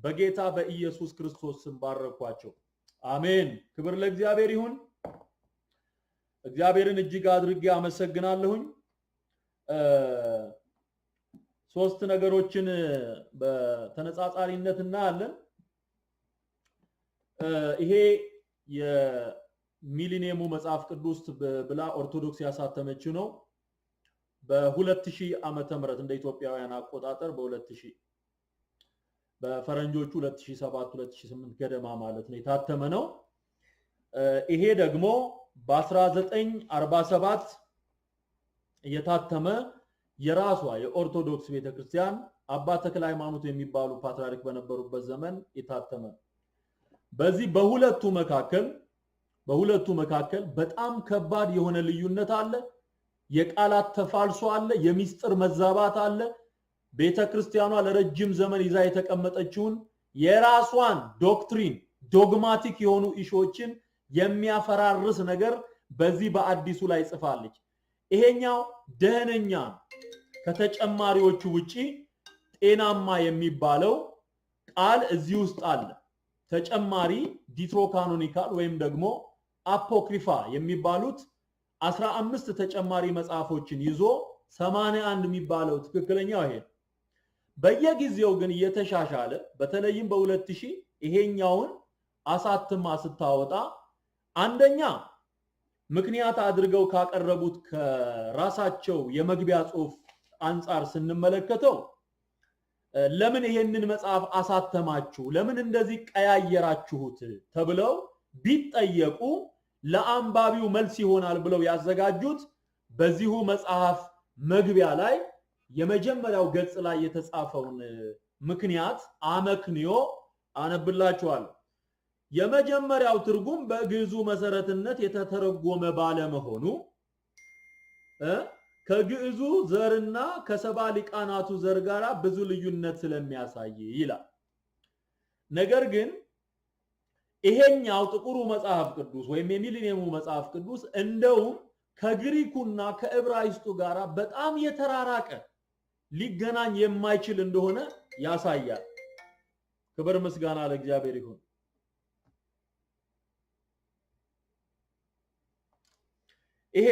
በጌታ በኢየሱስ ክርስቶስ ስም ባረኳቸው። አሜን። ክብር ለእግዚአብሔር ይሁን። እግዚአብሔርን እጅግ አድርጌ አመሰግናለሁኝ። ሶስት ነገሮችን በተነጻጻሪነት እናያለን። ይሄ የሚሊኒየሙ መጽሐፍ ቅዱስ ብላ ኦርቶዶክስ ያሳተመችው ነው። በ2000 ዓመተ ምህረት እንደ ኢትዮጵያውያን አቆጣጠር በ2000 በፈረንጆቹ 2007 2008 ገደማ ማለት ነው የታተመ ነው። ይሄ ደግሞ በ1947 የታተመ የራሷ የኦርቶዶክስ ቤተክርስቲያን አባ ተክለ ሃይማኖት የሚባሉ ፓትርያርክ በነበሩበት ዘመን የታተመ። በዚህ በሁለቱ መካከል በጣም ከባድ የሆነ ልዩነት አለ። የቃላት ተፋልሶ አለ፣ የሚስጥር መዛባት አለ። ቤተክርስቲያኗ ለረጅም ዘመን ይዛ የተቀመጠችውን የራሷን ዶክትሪን ዶግማቲክ የሆኑ ኢሹዎችን የሚያፈራርስ ነገር በዚህ በአዲሱ ላይ ጽፋለች። ይሄኛው ደህነኛ ከተጨማሪዎቹ ውጪ ጤናማ የሚባለው ቃል እዚህ ውስጥ አለ። ተጨማሪ ዲትሮካኖኒካል ወይም ደግሞ አፖክሪፋ የሚባሉት 15 ተጨማሪ መጽሐፎችን ይዞ 81 የሚባለው ትክክለኛው ይሄ። በየጊዜው ግን እየተሻሻለ በተለይም በ2000 ይሄኛውን አሳትማ ስታወጣ አንደኛ ምክንያት አድርገው ካቀረቡት ከራሳቸው የመግቢያ ጽሑፍ አንፃር ስንመለከተው ለምን ይሄንን መጽሐፍ አሳተማችሁ፣ ለምን እንደዚህ ቀያየራችሁት ተብለው ቢጠየቁ ለአንባቢው መልስ ይሆናል ብለው ያዘጋጁት በዚሁ መጽሐፍ መግቢያ ላይ የመጀመሪያው ገጽ ላይ የተጻፈውን ምክንያት አመክንዮ አነብላችኋለሁ። የመጀመሪያው ትርጉም በግዕዙ መሰረትነት የተተረጎመ ባለመሆኑ ከግዕዙ ዘርና ከሰባ ሊቃናቱ ዘር ጋር ብዙ ልዩነት ስለሚያሳይ ይላል። ነገር ግን ይሄኛው ጥቁሩ መጽሐፍ ቅዱስ ወይም የሚሊኒየሙ መጽሐፍ ቅዱስ እንደውም ከግሪኩና ከዕብራይስጡ ጋር በጣም የተራራቀ ሊገናኝ የማይችል እንደሆነ ያሳያል። ክብር ምስጋና ለእግዚአብሔር ይሁን። ይሄ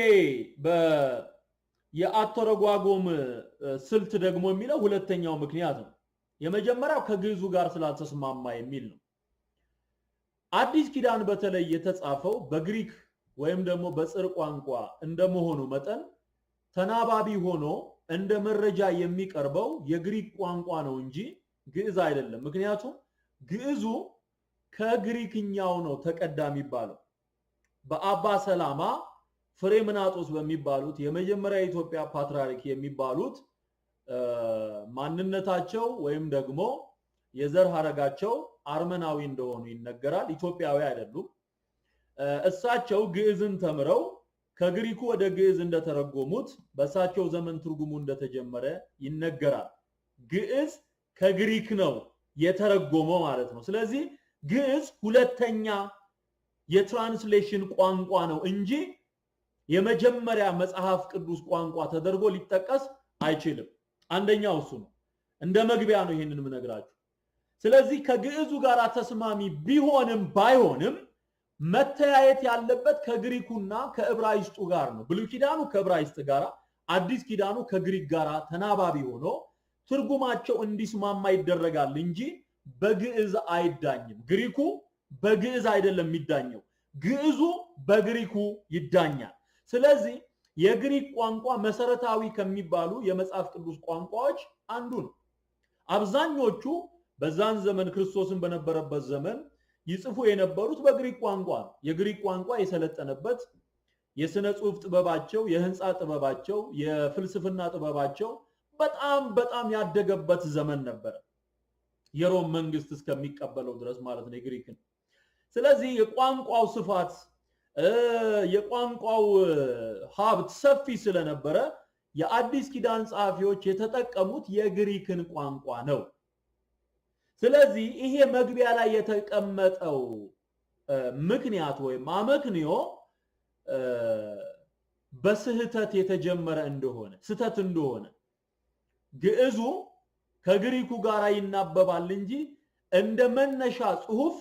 የአተረጓጎም ስልት ደግሞ የሚለው ሁለተኛው ምክንያት ነው። የመጀመሪያው ከግዕዙ ጋር ስላልተስማማ የሚል ነው። አዲስ ኪዳን በተለይ የተጻፈው በግሪክ ወይም ደግሞ በጽር ቋንቋ እንደመሆኑ መጠን ተናባቢ ሆኖ እንደ መረጃ የሚቀርበው የግሪክ ቋንቋ ነው እንጂ ግዕዝ አይደለም። ምክንያቱም ግዕዙ ከግሪክኛው ነው ተቀዳሚ የሚባለው። በአባ ሰላማ ፍሬምናጦስ በሚባሉት የመጀመሪያ የኢትዮጵያ ፓትርያርክ የሚባሉት ማንነታቸው ወይም ደግሞ የዘር ሐረጋቸው አርመናዊ እንደሆኑ ይነገራል። ኢትዮጵያዊ አይደሉም። እሳቸው ግዕዝን ተምረው ከግሪኩ ወደ ግዕዝ እንደተረጎሙት በእሳቸው ዘመን ትርጉሙ እንደተጀመረ ይነገራል። ግዕዝ ከግሪክ ነው የተረጎመው ማለት ነው። ስለዚህ ግዕዝ ሁለተኛ የትራንስሌሽን ቋንቋ ነው እንጂ የመጀመሪያ መጽሐፍ ቅዱስ ቋንቋ ተደርጎ ሊጠቀስ አይችልም። አንደኛው እሱ ነው። እንደ መግቢያ ነው ይሄንን የምነግራችሁ። ስለዚህ ከግዕዙ ጋር ተስማሚ ቢሆንም ባይሆንም መተያየት ያለበት ከግሪኩና ከዕብራይስጡ ጋር ነው። ብሉይ ኪዳኑ ከዕብራይስጥ ጋር፣ አዲስ ኪዳኑ ከግሪክ ጋር ተናባቢ ሆኖ ትርጉማቸው እንዲስማማ ይደረጋል እንጂ በግዕዝ አይዳኝም። ግሪኩ በግዕዝ አይደለም የሚዳኘው፣ ግዕዙ በግሪኩ ይዳኛል። ስለዚህ የግሪክ ቋንቋ መሰረታዊ ከሚባሉ የመጽሐፍ ቅዱስ ቋንቋዎች አንዱ ነው። አብዛኞቹ በዛን ዘመን ክርስቶስን በነበረበት ዘመን ይጽፉ የነበሩት በግሪክ ቋንቋ ነው። የግሪክ ቋንቋ የሰለጠነበት የሥነ ጽሑፍ ጥበባቸው፣ የህንፃ ጥበባቸው፣ የፍልስፍና ጥበባቸው በጣም ያደገበት ዘመን ነበር። የሮም መንግስት እስከሚቀበለው ድረስ ማለት ነው የግሪክን። ስለዚህ የቋንቋው ስፋት የቋንቋው ሀብት ሰፊ ስለነበረ የአዲስ ኪዳን ጸሐፊዎች የተጠቀሙት የግሪክን ቋንቋ ነው። ስለዚህ ይሄ መግቢያ ላይ የተቀመጠው ምክንያት ወይም አመክንዮ በስህተት የተጀመረ እንደሆነ ስህተት እንደሆነ ግዕዙ ከግሪኩ ጋር ይናበባል እንጂ እንደ መነሻ ጽሁፍ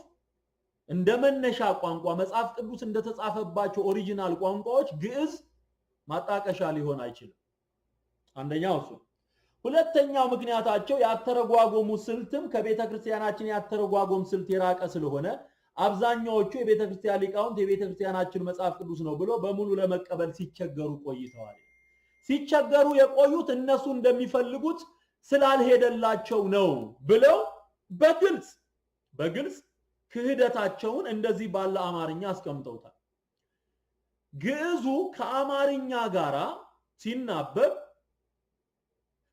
እንደ መነሻ ቋንቋ መጽሐፍ ቅዱስ እንደተጻፈባቸው ኦሪጂናል ቋንቋዎች ግዕዝ ማጣቀሻ ሊሆን አይችልም። አንደኛው እሱ። ሁለተኛው ምክንያታቸው ያተረጓጎሙ ስልትም ከቤተክርስቲያናችን ያተረጓጎም ስልት የራቀ ስለሆነ አብዛኛዎቹ የቤተክርስቲያን ሊቃውንት የቤተክርስቲያናችን መጽሐፍ ቅዱስ ነው ብሎ በሙሉ ለመቀበል ሲቸገሩ ቆይተዋል። ሲቸገሩ የቆዩት እነሱ እንደሚፈልጉት ስላልሄደላቸው ነው ብለው በግልጽ ክህደታቸውን እንደዚህ ባለ አማርኛ አስቀምጠውታል። ግዕዙ ከአማርኛ ጋራ ሲናበብ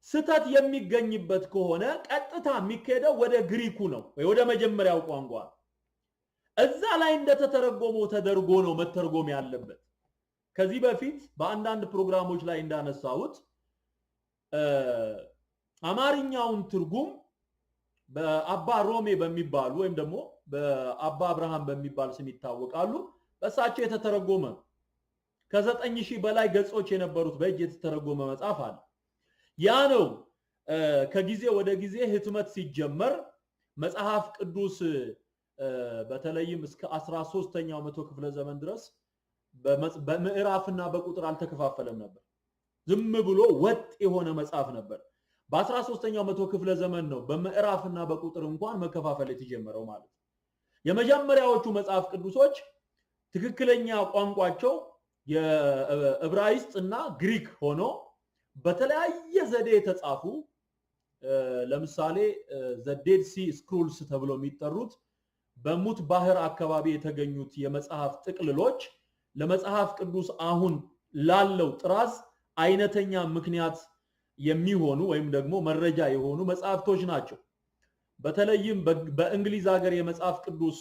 ስተት የሚገኝበት ከሆነ ቀጥታ የሚከደው ወደ ግሪኩ ነው ወይ ወደ መጀመሪያው ቋንቋ። እዛ ላይ እንደተተረጎመው ተደርጎ ነው መተርጎም ያለበት። ከዚህ በፊት በአንዳንድ ፕሮግራሞች ላይ እንዳነሳሁት አማርኛውን ትርጉም በአባ ሮሜ በሚባሉ ወይም ደግሞ በአባ አብርሃም በሚባል ስም ይታወቃሉ። በእሳቸው የተተረጎመ ከ9000 በላይ ገጾች የነበሩት በእጅ የተተረጎመ መጽሐፍ አለ። ያ ነው ከጊዜ ወደ ጊዜ ህትመት ሲጀመር መጽሐፍ ቅዱስ በተለይም እስከ 13ኛው መቶ ክፍለ ዘመን ድረስ በምዕራፍና በቁጥር አልተከፋፈለም ነበር። ዝም ብሎ ወጥ የሆነ መጽሐፍ ነበር። በ13ኛው መቶ ክፍለ ዘመን ነው በምዕራፍና በቁጥር እንኳን መከፋፈል የተጀመረው ማለት ነው። የመጀመሪያዎቹ መጽሐፍ ቅዱሶች ትክክለኛ ቋንቋቸው የዕብራይስጥና ግሪክ ሆኖ በተለያየ ዘዴ የተጻፉ ለምሳሌ ዘ ዴድ ሲ ስክሮልስ ተብሎ የሚጠሩት በሙት ባህር አካባቢ የተገኙት የመጽሐፍ ጥቅልሎች ለመጽሐፍ ቅዱስ አሁን ላለው ጥራዝ አይነተኛ ምክንያት የሚሆኑ ወይም ደግሞ መረጃ የሆኑ መጽሐፍቶች ናቸው። በተለይም በእንግሊዝ ሀገር የመጽሐፍ ቅዱስ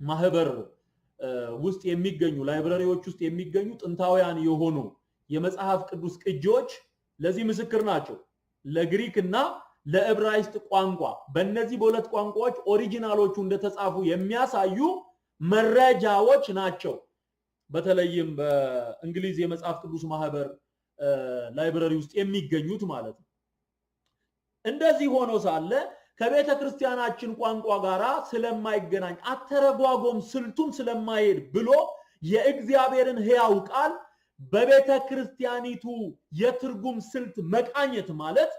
ማህበር ውስጥ የሚገኙ ላይብረሪዎች ውስጥ የሚገኙ ጥንታውያን የሆኑ የመጽሐፍ ቅዱስ ቅጂዎች ለዚህ ምስክር ናቸው። ለግሪክና ለዕብራይስጥ ቋንቋ በእነዚህ በሁለት ቋንቋዎች ኦሪጂናሎቹ እንደተጻፉ የሚያሳዩ መረጃዎች ናቸው። በተለይም በእንግሊዝ የመጽሐፍ ቅዱስ ማህበር ላይብረሪ ውስጥ የሚገኙት ማለት ነው። እንደዚህ ሆኖ ሳለ ከቤተ ክርስቲያናችን ቋንቋ ጋራ ስለማይገናኝ አተረጓጎም ስልቱም ስለማይሄድ ብሎ የእግዚአብሔርን ሕያው ቃል በቤተ ክርስቲያኒቱ የትርጉም ስልት መቃኘት ማለት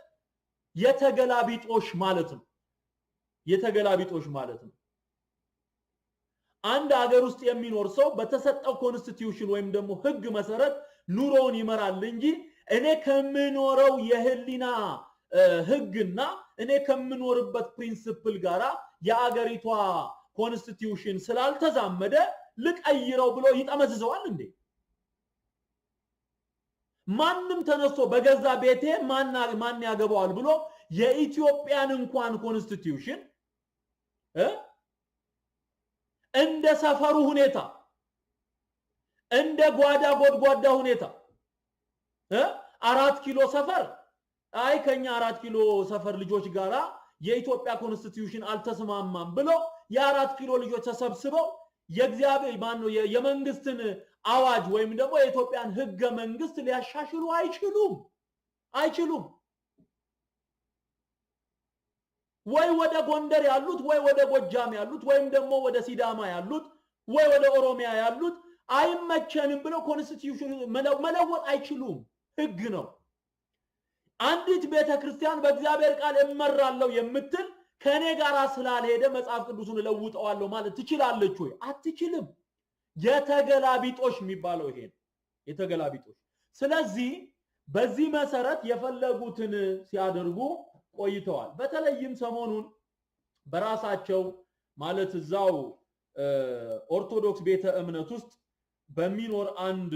የተገላቢጦሽ ማለት ነው። የተገላቢጦሽ ማለት ነው። አንድ ሀገር ውስጥ የሚኖር ሰው በተሰጠው ኮንስቲቲዩሽን ወይም ደግሞ ህግ መሰረት ኑሮውን ይመራል እንጂ እኔ ከምኖረው የህሊና ህግና እኔ ከምኖርበት ፕሪንሲፕል ጋራ የአገሪቷ ኮንስቲቲዩሽን ስላልተዛመደ ልቀይረው ብሎ ይጠመዝዘዋል እንዴ? ማንም ተነስቶ በገዛ ቤቴ ማን ያገባዋል ብሎ የኢትዮጵያን እንኳን ኮንስቲቲዩሽን እንደ ሰፈሩ ሁኔታ እንደ ጓዳ ጎድጓዳ ሁኔታ 4 ኪሎ ሰፈር አይ ከኛ 4 ኪሎ ሰፈር ልጆች ጋራ የኢትዮጵያ ኮንስቲቲዩሽን አልተስማማም ብሎ የ4 ኪሎ ልጆች ተሰብስበው የእግዚአብሔር ማን ነው የመንግስትን አዋጅ ወይም ደግሞ የኢትዮጵያን ህገ መንግስት ሊያሻሽሉ አይችሉም። ወይ ወደ ጎንደር ያሉት ወይ ወደ ጎጃም ያሉት ወይም ደግሞ ወደ ሲዳማ ያሉት ወይ ወደ ኦሮሚያ ያሉት አይመቸንም ብለው ኮንስቲቲዩሽን መለወጥ አይችሉም። ህግ ነው። አንዲት ቤተክርስቲያን በእግዚአብሔር ቃል እመራለሁ የምትል ከኔ ጋራ ስላልሄደ መጽሐፍ ቅዱስን ለውጠዋለሁ ማለት ትችላለች ወይ? አትችልም። የተገላቢጦሽ የሚባለው ይሄ ነው። የተገላቢጦሽ። ስለዚህ በዚህ መሰረት የፈለጉትን ሲያደርጉ ቆይተዋል። በተለይም ሰሞኑን በራሳቸው ማለት እዛው ኦርቶዶክስ ቤተ እምነት ውስጥ በሚኖር አንድ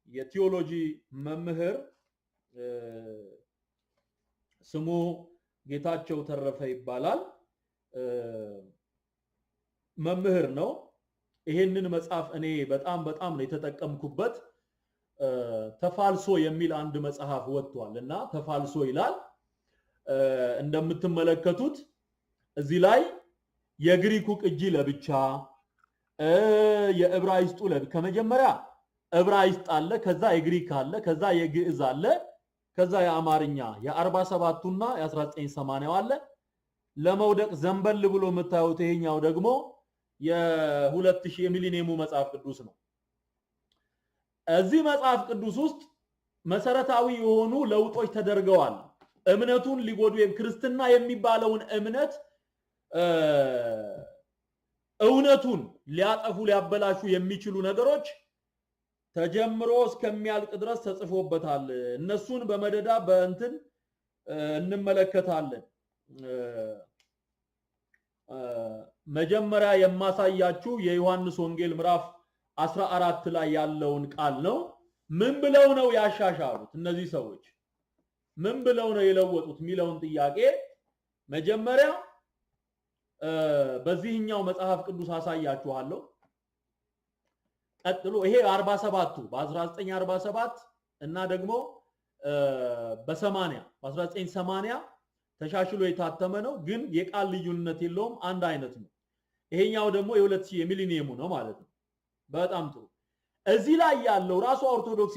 የቲዮሎጂ መምህር ስሙ ጌታቸው ተረፈ ይባላል። መምህር ነው። ይሄንን መጽሐፍ እኔ በጣም ነው የተጠቀምኩበት። ተፋልሶ የሚል አንድ መጽሐፍ ወጥቷልና ተፋልሶ ይላል። እንደምትመለከቱት እዚህ ላይ የግሪኩ ቅጂ ለብቻ የዕብራይስጡ ከመጀመሪያ ዕብራይስጥ አለ፣ ከዛ የግሪክ አለ፣ ከዛ የግዕዝ አለ፣ ከዛ የአማርኛ የ47ቱና የ1980 አለ። ለመውደቅ ዘንበል ብሎ የምታዩት ይሄኛው ደግሞ የ2000 የሚሊኒየሙ መጽሐፍ ቅዱስ ነው። እዚህ መጽሐፍ ቅዱስ ውስጥ መሰረታዊ የሆኑ ለውጦች ተደርገዋል። እምነቱን ሊጎዱ ክርስትና የሚባለውን እምነት እውነቱን ሊያጠፉ ሊያበላሹ የሚችሉ ነገሮች ተጀምሮ እስከሚያልቅ ድረስ ተጽፎበታል። እነሱን በመደዳ በእንትን እንመለከታለን። መጀመሪያ የማሳያችሁ የዮሐንስ ወንጌል ምዕራፍ 14 ላይ ያለውን ቃል ነው። ምን ብለው ነው ያሻሻሉት እነዚህ ሰዎች? ምን ብለው ነው የለወጡት የሚለውን ጥያቄ መጀመሪያ በዚህኛው መጽሐፍ ቅዱስ አሳያችኋለሁ። ቀጥሎ ይሄ 47ቱ በ1947 እና ደግሞ በ80 በ1980 ተሻሽሎ የታተመ ነው፣ ግን የቃል ልዩነት የለውም፣ አንድ አይነት ነው። ይሄኛው ደግሞ የ2000 የሚሊኒየሙ ነው ማለት ነው። በጣም ጥሩ። እዚህ ላይ ያለው ራሱ ኦርቶዶክስ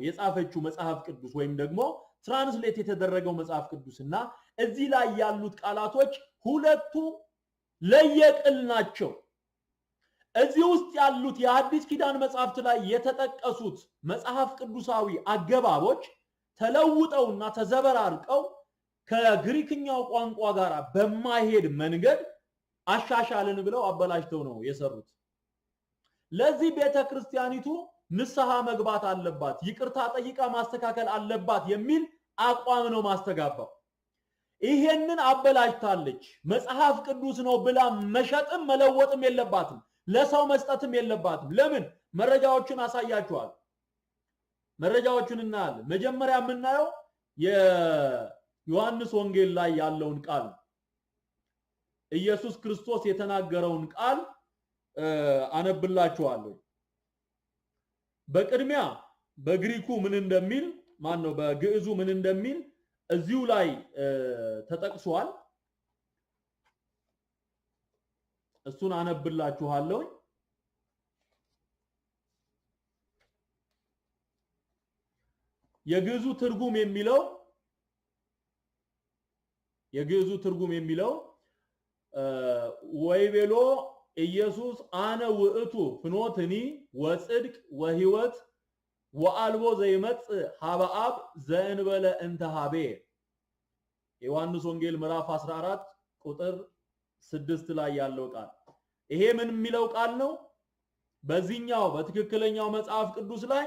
የጻፈችው መጽሐፍ ቅዱስ ወይም ደግሞ ትራንስሌት የተደረገው መጽሐፍ ቅዱስና እዚህ ላይ ያሉት ቃላቶች ሁለቱ ለየቅል ናቸው። እዚህ ውስጥ ያሉት የአዲስ ኪዳን መጽሐፍት ላይ የተጠቀሱት መጽሐፍ ቅዱሳዊ አገባቦች ተለውጠውና ተዘበራርቀው ከግሪክኛው ቋንቋ ጋር በማይሄድ መንገድ አሻሻልን ብለው አበላሽተው ነው የሰሩት። ለዚህ ቤተክርስቲያኒቱ ንስሐ መግባት አለባት፣ ይቅርታ ጠይቃ ማስተካከል አለባት የሚል አቋም ነው ማስተጋባው። ይሄንን አበላሽታለች። መጽሐፍ ቅዱስ ነው ብላ መሸጥም መለወጥም የለባትም፣ ለሰው መስጠትም የለባትም። ለምን? መረጃዎችን አሳያችኋል። መረጃዎችን እናያለን። መጀመሪያ የምናየው የዮሐንስ ወንጌል ላይ ያለውን ቃል ኢየሱስ ክርስቶስ የተናገረውን ቃል አነብላችኋለሁ። በቅድሚያ በግሪኩ ምን እንደሚል ማነው በግዕዙ ምን እንደሚል እዚሁ ላይ ተጠቅሷል። እሱን አነብላችኋለሁ። የግዕዙ ትርጉም የሚለው ወይቤሎ ኢየሱስ አነ ውእቱ ፍኖትኒ ወጽድቅ ወሕይወት ወአልቦ ዘይመጽእ ሀበ አብ ዘእንበለ እንተ ሀቤ። ዮሐንስ ወንጌል ምዕራፍ 14 ቁጥር 6 ላይ ያለው ቃል ይሄ ምን የሚለው ቃል ነው? በዚህኛው በትክክለኛው መጽሐፍ ቅዱስ ላይ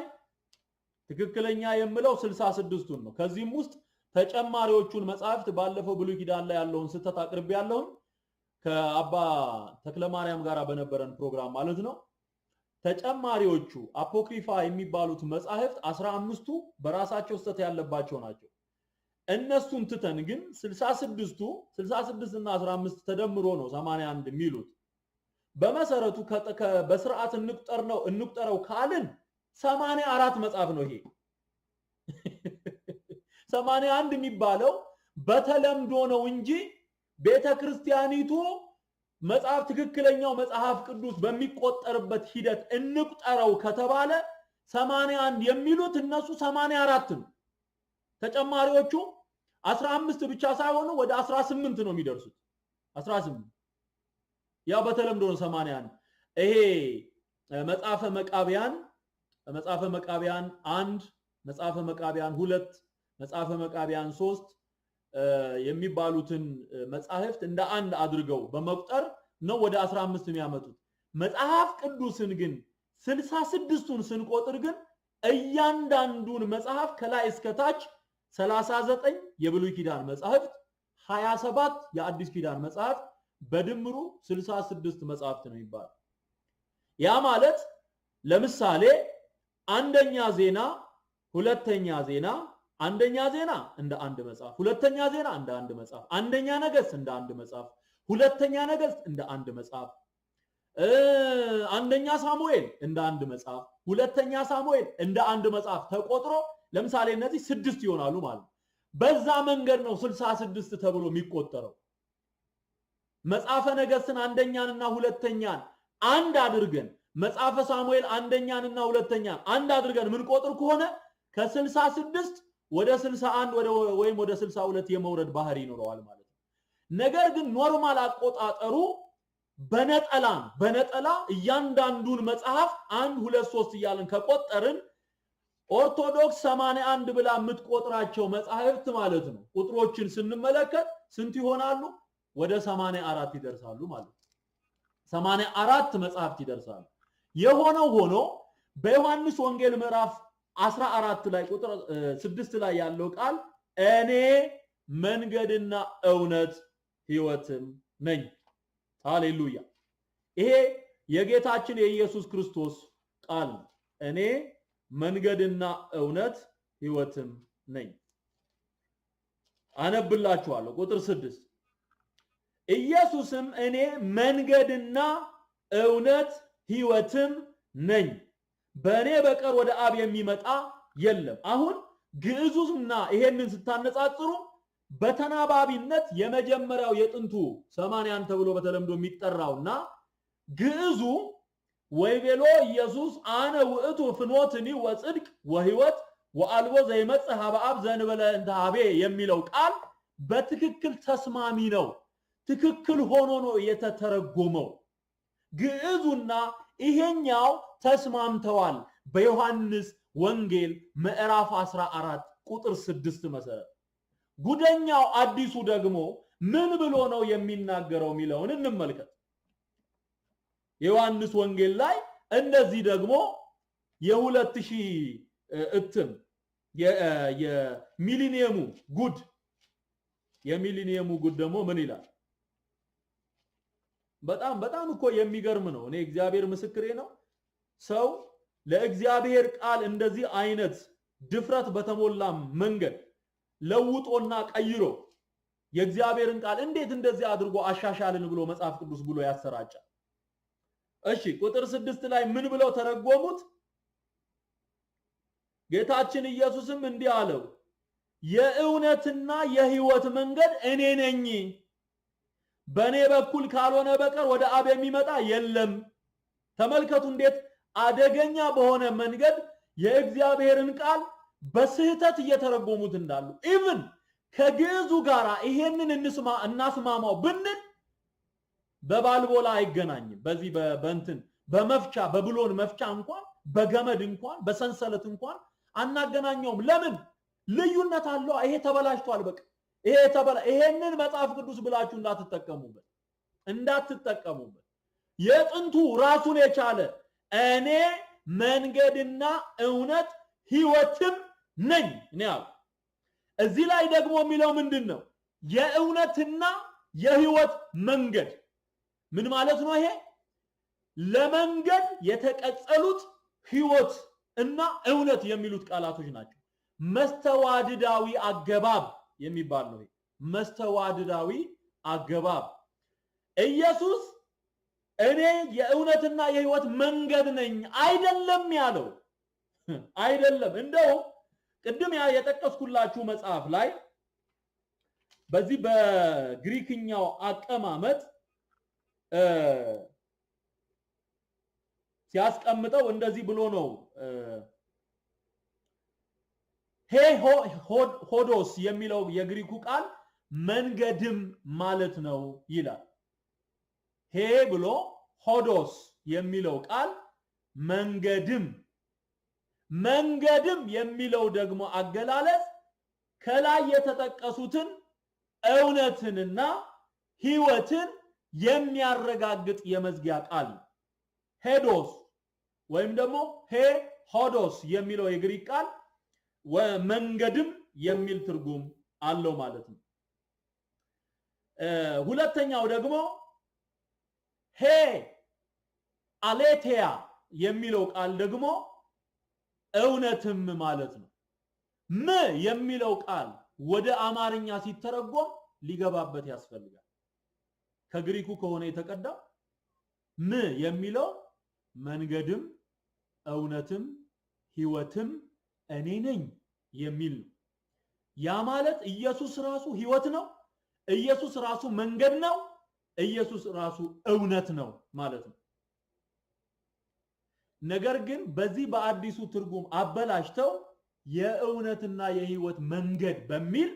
ትክክለኛ የምለው 66ቱን ነው። ከዚህም ውስጥ ተጨማሪዎቹን መጽሐፍት ባለፈው ብሉይ ኪዳን ላይ ያለውን ስተት አቅርቤ ያለውን ከአባ ተክለ ማርያም ጋር በነበረን ፕሮግራም ማለት ነው። ተጨማሪዎቹ አፖክሪፋ የሚባሉት መጽሐፍት 15ቱ በራሳቸው ስተት ያለባቸው ናቸው። እነሱን ትተን ግን 66 እና 15 ተደምሮ ነው 81 የሚሉት። በመሰረቱ በስርዓት እንቁጠረው ካልን 84 መጽሐፍ ነው ይሄ። 81 የሚባለው በተለምዶ ነው እንጂ ቤተክርስቲያኒቱ መጽሐፍ ትክክለኛው መጽሐፍ ቅዱስ በሚቆጠርበት ሂደት እንቁጠረው ከተባለ 81 የሚሉት እነሱ 84 ነው። ተጨማሪዎቹ 15 ብቻ ሳይሆኑ ወደ 18 ነው የሚደርሱት። 18 ያው በተለምዶ ነው 81። ይሄ መጽሐፈ መቃብያን 1፣ መጽሐፈ መቃብያን 2፣ መጽሐፈ መቃብያን 3 የሚባሉትን መጽሐፍት እንደ አንድ አድርገው በመቁጠር ነው ወደ 15 የሚያመጡት። መጽሐፍ ቅዱስን ግን 66ቱን ስንቆጥር ግን እያንዳንዱን መጽሐፍ ከላይ እስከ ታች 39 የብሉይ ኪዳን መጽሐፍት፣ 27 የአዲስ ኪዳን መጽሐፍት በድምሩ 66 መጽሐፍት ነው ይባላል። ያ ማለት ለምሳሌ አንደኛ ዜና፣ ሁለተኛ ዜና፣ አንደኛ ዜና እንደ አንድ መጽሐፍ፣ ሁለተኛ ዜና እንደ አንድ መጽሐፍ፣ አንደኛ ነገሥት እንደ አንድ መጽሐፍ፣ ሁለተኛ ነገሥት እንደ አንድ መጽሐፍ፣ አንደኛ ሳሙኤል እንደ አንድ መጽሐፍ፣ ሁለተኛ ሳሙኤል እንደ አንድ መጽሐፍ ተቆጥሮ ለምሳሌ እነዚህ 6 ይሆናሉ ማለት ነው። በዛ መንገድ ነው 66 ተብሎ የሚቆጠረው። መጽሐፈ ነገሥትን አንደኛንና ሁለተኛን አንድ አድርገን መጽሐፈ ሳሙኤል አንደኛንና ሁለተኛን አንድ አድርገን ምን ቆጥር ከሆነ ከ66 ወደ 61 ወይም ወደ 62 የመውረድ ባህሪ ይኖረዋል ማለት ነው። ነገር ግን ኖርማል አቆጣጠሩ በነጠላ እያንዳንዱን መጽሐፍ 1 2 3 እያልን ከቆጠርን ኦርቶዶክስ 81 ብላ የምትቆጥራቸው መጽሐፍት ማለት ነው ቁጥሮችን ስንመለከት ስንት ይሆናሉ? ወደ 84 ይደርሳሉ ማለት ነው። 84 መጽሐፍት ይደርሳሉ። የሆነው ሆኖ በዮሐንስ ወንጌል ምዕራፍ 14 ላይ ቁጥር 6 ላይ ያለው ቃል እኔ መንገድና እውነት ሕይወትም ነኝ። ሃሌሉያ! ይሄ የጌታችን የኢየሱስ ክርስቶስ ቃል ነው። እኔ መንገድና እውነት ሕይወትም ነኝ። አነብላችኋለሁ ቁጥር 6 ኢየሱስም እኔ መንገድና እውነት ሕይወትም ነኝ በእኔ በቀር ወደ አብ የሚመጣ የለም። አሁን ግዕዙና ይሄንን ስታነጻጽሩ በተናባቢነት የመጀመሪያው የጥንቱ 80 ተብሎ በተለምዶ የሚጠራውና ግዕዙ ወይቤሎ ኢየሱስ አነ ውእቱ ፍኖትኒ ወጽድቅ ወሕይወት ወአልቦ ዘይመጽእ ኀበ አብ ዘእንበለ እንተ ኀቤ የሚለው ቃል በትክክል ተስማሚ ነው። ትክክል ሆኖ ነው የተተረጎመው። ግዕዙና ይሄኛው ተስማምተዋል። በዮሐንስ ወንጌል ምዕራፍ 14 ቁጥር 6 መሰረት ጉደኛው አዲሱ ደግሞ ምን ብሎ ነው የሚናገረው የሚለውን እንመልከት። ዮሐንስ ወንጌል ላይ እንደዚህ ደግሞ የ2000 እትም የሚሊኒየሙ ጉድ ደግሞ ምን ይላል? በጣም እኮ የሚገርም ነው። እኔ እግዚአብሔር ምስክሬ ነው። ሰው ለእግዚአብሔር ቃል እንደዚህ አይነት ድፍረት በተሞላ መንገድ ለውጦና ቀይሮ የእግዚአብሔርን ቃል እንዴት እንደዚህ አድርጎ አሻሻልን ብሎ መጽሐፍ ቅዱስ ብሎ ያሰራጫል። እሺ ቁጥር 6 ላይ ምን ብለው ተረጎሙት? ጌታችን ኢየሱስም እንዲህ አለው፣ የእውነትና የሕይወት መንገድ እኔ ነኝ፣ በእኔ በኩል ካልሆነ በቀር ወደ አብ የሚመጣ የለም። ተመልከቱ እንዴት አደገኛ በሆነ መንገድ የእግዚአብሔርን ቃል በስህተት እየተረጎሙት እንዳሉ። ኢቭን ከግዕዙ ጋራ ይሄንን እናስማማው ብንል በባልቦላ አይገናኝም። በዚህ በመፍቻ በብሎን መፍቻ እንኳን በገመድ እንኳን በሰንሰለት እንኳን አናገናኘውም። ለምን? ልዩነት አለው። ይሄ ተበላሽቷል። በቃ ይሄንን መጽሐፍ ቅዱስ ብላችሁ እንዳትጠቀሙበት። የጥንቱ ራሱን የቻለ እኔ መንገድና እውነት ሕይወትም ነኝ ነው። እዚህ ላይ ደግሞ የሚለው ምንድነው? የእውነትና የሕይወት መንገድ ምን ማለት ነው? ይሄ ለመንገድ የተቀጸሉት ሕይወት እና እውነት የሚሉት ቃላቶች ናቸው። መስተዋድዳዊ አገባብ የሚባል ነው። መስተዋድዳዊ አገባብ ኢየሱስ እኔ የእውነትና የሕይወት መንገድ ነኝ አይደለም ያለው። አይደለም። እንደው ቅድም የጠቀስኩላችሁ መጽሐፍ ላይ በዚህ በግሪክኛው አቀማመጥ ሲያስቀምጠው እንደዚህ ብሎ ነው ሆዶስ የሚለው የግሪኩ ቃል መንገድም ማለት ነው ይላል። ሄ ብሎ ሆዶስ የሚለው ቃል መንገድም የሚለው ደግሞ አገላለጽ ከላይ የተጠቀሱትን እውነትንና ሕይወትን የሚያረጋግጥ የመዝጊያ ቃል ነው። ሄዶስ ወይም ደግሞ ሆዶስ የሚለው የግሪክ ቃል መንገድም የሚል ትርጉም አለው ማለት ነው። ሁለተኛው ደግሞ አሌቴያ የሚለው ቃል ደግሞ እውነትም ማለት ነው። የሚለው ቃል ወደ አማርኛ ሲተረጎም ሊገባበት ያስፈልጋል። ከግሪኩ ከሆነ የተቀዳው የሚለው መንገድም እውነትም ሕይወትም እኔ ነኝ የሚል ነው። ያ ማለት ኢየሱስ ራሱ ሕይወት ነው፣ ኢየሱስ ራሱ መንገድ ነው፣ ኢየሱስ ራሱ እውነት ነው ማለት ነው። ነገር ግን በዚህ በአዲሱ ትርጉም አበላሽተው የእውነትና የህይወት መንገድ በሚል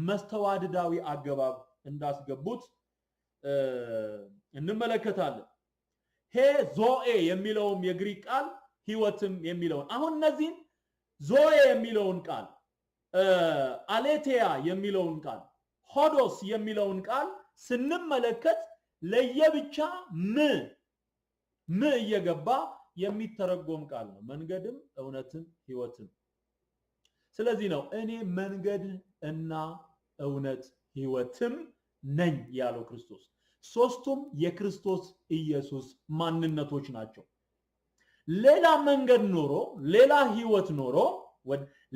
መስተዋድዳዊ አገባብ እንዳስገቡት እንመለከታለን። ሄ ዞኤ የሚለውም የግሪክ ቃል ህይወትም የሚለውን አሁን እነዚህ ዞኤ የሚለውን ቃል አሌቴያ የሚለውን ቃል ሆዶስ የሚለውን ቃል ስንመለከት ለየብቻ ም እየገባ የሚተረጎም ቃል ነው። መንገድም እውነትም ህይወትም። ስለዚህ ነው እኔ መንገድ እና እውነት ህይወትም ነኝ ያለው ክርስቶስ። ሶስቱም የክርስቶስ ኢየሱስ ማንነቶች ናቸው። ሌላ መንገድ ኖሮ ሌላ ህይወት ኖሮ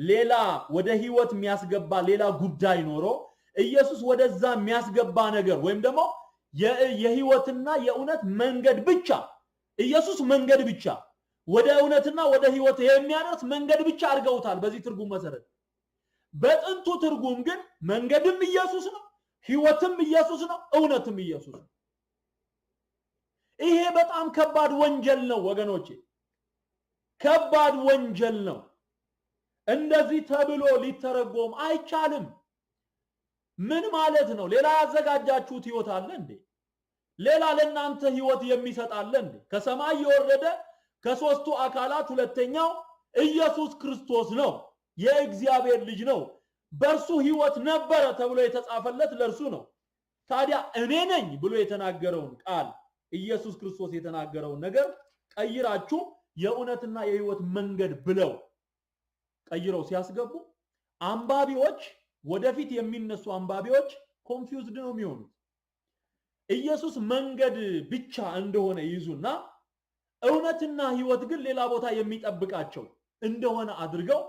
ሌላ ወደ ህይወት የሚያስገባ ሌላ ጉዳይ ኖሮ ኢየሱስ ወደዛ የሚያስገባ ነገር ወይም ደግሞ የህይወትና የእውነት መንገድ ብቻ ኢየሱስ መንገድ ብቻ ወደ እውነትና ወደ ህይወት የሚያደርስ መንገድ ብቻ አድርገውታል። በዚህ ትርጉም መሰረት በጥንቱ ትርጉም ግን መንገድም ኢየሱስ ነው፣ ህይወትም ኢየሱስ ነው፣ እውነትም ኢየሱስ ነው። ይሄ በጣም ከባድ ወንጀል ነው ወገኖቼ፣ ከባድ ወንጀል ነው። እንደዚህ ተብሎ ሊተረጎም አይቻልም። ምን ማለት ነው? ሌላ ያዘጋጃችሁት ህይወት አለ እንዴ? ሌላ ለእናንተ ህይወት የሚሰጥ አለ እንዴ? ከሰማይ የወረደ ከሶስቱ አካላት ሁለተኛው ኢየሱስ ክርስቶስ ነው፣ የእግዚአብሔር ልጅ ነው። በእርሱ ህይወት ነበረ ተብሎ የተጻፈለት ለእርሱ ነው። ታዲያ እኔ ነኝ ብሎ የተናገረውን ቃል ኢየሱስ ክርስቶስ የተናገረውን ነገር ቀይራችሁ የእውነትና የህይወት መንገድ ብለው ቀይረው ሲያስገቡ አንባቢዎች ወደፊት የሚነሱ አንባቢዎች ኮንፊውዝድ ነው የሚሆኑት። ኢየሱስ መንገድ ብቻ እንደሆነ ይዙና እውነትና ህይወት ግን ሌላ ቦታ የሚጠብቃቸው እንደሆነ አድርገው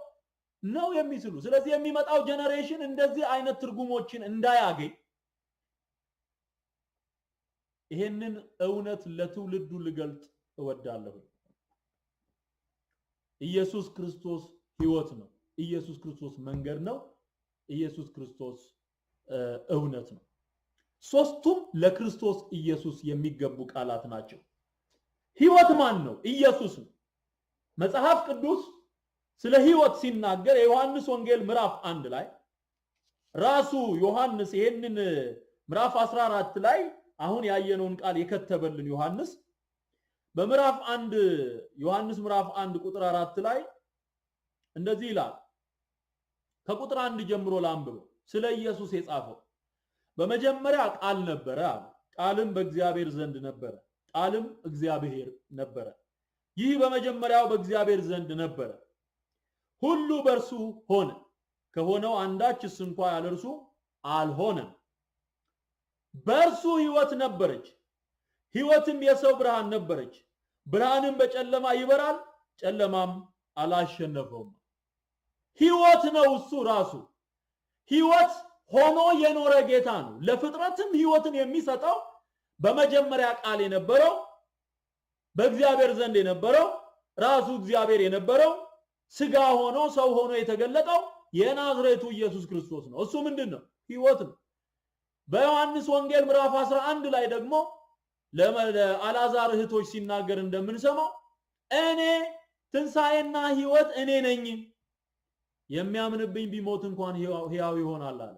ነው የሚስሉ። ስለዚህ የሚመጣው ጄነሬሽን እንደዚህ አይነት ትርጉሞችን እንዳያገኝ ይሄንን እውነት ለትውልዱ ልገልጥ እወዳለሁ። ኢየሱስ ክርስቶስ ህይወት ነው። ኢየሱስ ክርስቶስ መንገድ ነው። ኢየሱስ ክርስቶስ እውነት ነው። ሶስቱም ለክርስቶስ ኢየሱስ የሚገቡ ቃላት ናቸው። ህይወት ማን ነው? ኢየሱስ ነው። መጽሐፍ ቅዱስ ስለ ህይወት ሲናገር የዮሐንስ ወንጌል ምዕራፍ 1 ላይ ራሱ ዮሐንስ ይሄንን ምዕራፍ 14 ላይ አሁን ያየነውን ቃል የከተበልን ዮሐንስ በምዕራፍ 1 ዮሐንስ ምዕራፍ 1 ቁጥር 4 ላይ እንደዚህ ይላል። ከቁጥር 1 ጀምሮ ላንብብ። ስለ ኢየሱስ የጻፈው በመጀመሪያ ቃል ነበረ፣ ቃልም በእግዚአብሔር ዘንድ ነበረ፣ ቃልም እግዚአብሔር ነበረ። ይህ በመጀመሪያው በእግዚአብሔር ዘንድ ነበረ። ሁሉ በእርሱ ሆነ፣ ከሆነው አንዳችስ እንኳ ያለ እርሱ አልሆነም። በእርሱ ህይወት ነበረች፣ ህይወትም የሰው ብርሃን ነበረች። ብርሃንም በጨለማ ይበራል፣ ጨለማም አላሸነፈውም። ህይወት ነው እሱ ራሱ። ህይወት ሆኖ የኖረ ጌታ ነው። ለፍጥረትም ህይወትን የሚሰጠው በመጀመሪያ ቃል የነበረው በእግዚአብሔር ዘንድ የነበረው ራሱ እግዚአብሔር የነበረው ስጋ ሆኖ ሰው ሆኖ የተገለጠው የናዝሬቱ ኢየሱስ ክርስቶስ ነው። እሱ ምንድነው? ህይወት ነው። በዮሐንስ ወንጌል ምዕራፍ 11 ላይ ደግሞ ለአልዓዛር እህቶች ሲናገር እንደምንሰማው እኔ ትንሣኤና ህይወት እኔ ነኝ፣ የሚያምንብኝ ቢሞት እንኳን ሕያው ይሆናል አለ።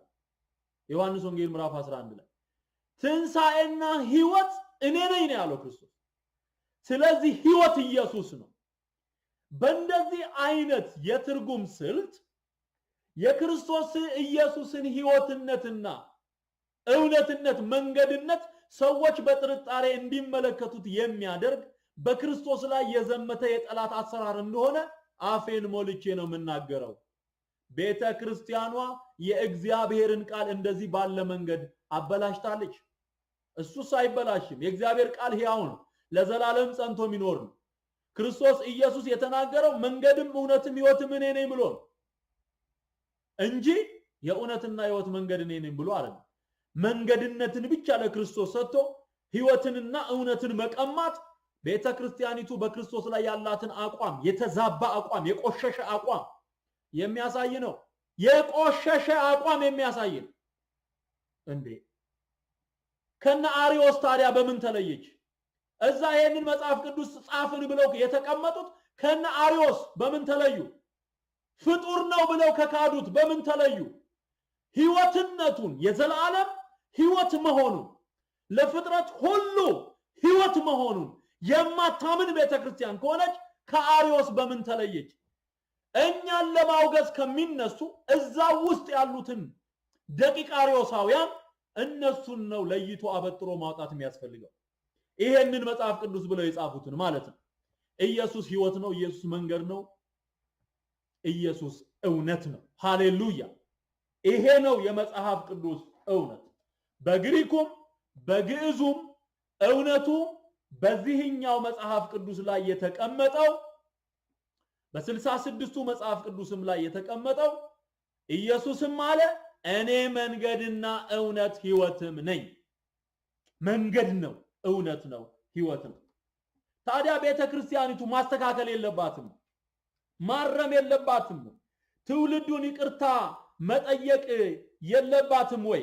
ዮሐንስ ወንጌል ምዕራፍ 11 ላይ ትንሣኤና ህይወት እኔ ነኝ ነው ያለው ክርስቶስ። ስለዚህ ህይወት ኢየሱስ ነው። በእንደዚህ አይነት የትርጉም ስልት የክርስቶስ ኢየሱስን ህይወትነትና እውነትነት መንገድነት ሰዎች በጥርጣሬ እንዲመለከቱት የሚያደርግ በክርስቶስ ላይ የዘመተ የጠላት አሰራር እንደሆነ አፌን ሞልቼ ነው የምናገረው። ቤተ ክርስቲያኗ የእግዚአብሔርን ቃል እንደዚህ ባለ መንገድ አበላሽታለች። እሱስ አይበላሽም። የእግዚአብሔር ቃል ሕያው ነው፣ ለዘላለም ጸንቶ የሚኖር ነው። ክርስቶስ ኢየሱስ የተናገረው መንገድም እውነትም ህይወትም እኔ ነኝ ብሎ እንጂ የእውነትና ህይወት መንገድ እኔ ነኝ ብሎ አይደለም። መንገድነትን ብቻ ለክርስቶስ ሰጥቶ ህይወትንና እውነትን መቀማት ቤተ ክርስቲያኒቱ በክርስቶስ ላይ ያላትን አቋም የተዛባ አቋም የቆሸሸ አቋም የሚያሳይ ነው። የቆሸሸ አቋም የሚያሳይ ነው። እንዴ ከነ አሪዮስ ታዲያ በምን ተለየች? እዛ ይሄንን መጽሐፍ ቅዱስ ጻፍን ብለው የተቀመጡት ከነ አሪዮስ በምን ተለዩ? ፍጡር ነው ብለው ከካዱት በምን ተለዩ? ሕይወትነቱን የዘላለም ሕይወት መሆኑን ለፍጥረት ሁሉ ሕይወት መሆኑን የማታምን ቤተክርስቲያን ከሆነች ከአርዮስ በምን ተለየች? እኛን ለማውገዝ ከሚነሱ እዛ ውስጥ ያሉትን ደቂቅ አርዮሳውያን እነሱን ነው ለይቶ አበጥሮ ማውጣት የሚያስፈልገው። ይሄንን መጽሐፍ ቅዱስ ብለው የጻፉትን ማለት ነው። ኢየሱስ ሕይወት ነው፣ ኢየሱስ መንገድ ነው፣ ኢየሱስ እውነት ነው። ሃሌሉያ! ይሄ ነው የመጽሐፍ ቅዱስ እውነት። በግሪኩም በግዕዙም እውነቱ በዚህኛው መጽሐፍ ቅዱስ ላይ የተቀመጠው በ66ቱ መጽሐፍ ቅዱስም ላይ የተቀመጠው ኢየሱስም አለ እኔ መንገድና እውነት ሕይወትም ነኝ። መንገድ ነው፣ እውነት ነው፣ ሕይወት ነው። ታዲያ ቤተክርስቲያኒቱ ማስተካከል የለባትም? ማረም የለባትም? ትውልዱን ይቅርታ መጠየቅ የለባትም ወይ?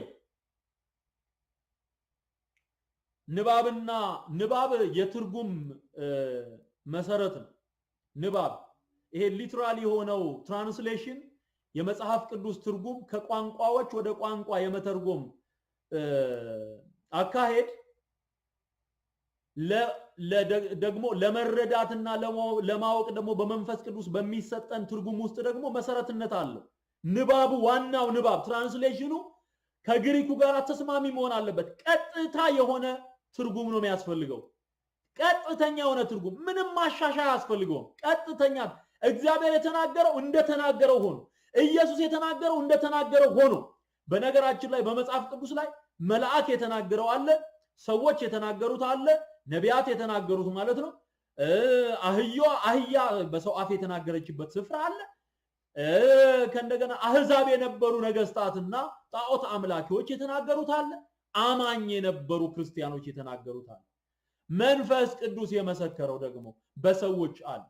ንባብ የትርጉም መሰረት ነው። ንባብ ይሄ ሊትራሊ የሆነው ትራንስሌሽን የመጽሐፍ ቅዱስ ትርጉም ከቋንቋዎች ወደ ቋንቋ የመተርጎም አካሄድ ደግሞ ለመረዳትና ለማወቅ ደግሞ በመንፈስ ቅዱስ በሚሰጠን ትርጉም ውስጥ ደግሞ መሰረትነት አለው። ንባቡ ዋናው ንባብ ትራንስሌሽኑ ከግሪኩ ጋር ተስማሚ መሆን አለበት። ቀጥታ የሆነ ትርጉም ነው የሚያስፈልገው። ቀጥተኛ የሆነ ትርጉም፣ ምንም ማሻሻያ አያስፈልገውም። ቀጥተኛ እግዚአብሔር የተናገረው እንደተናገረው ሆኖ፣ ኢየሱስ የተናገረው እንደተናገረው ሆኖ። በነገራችን ላይ በመጽሐፍ ቅዱስ ላይ መልአክ የተናገረው አለ፣ ሰዎች የተናገሩት አለ፣ ነቢያት የተናገሩት ማለት ነው። አህያ በሰው አፍ የተናገረችበት ስፍራ አለ። ከእንደገና አህዛብ የነበሩ ነገስታትና ጣዖት አምላኪዎች የተናገሩት አለ። አማኝ የነበሩ ክርስቲያኖች የተናገሩት አለ። መንፈስ ቅዱስ የመሰከረው ደግሞ በሰዎች አለ።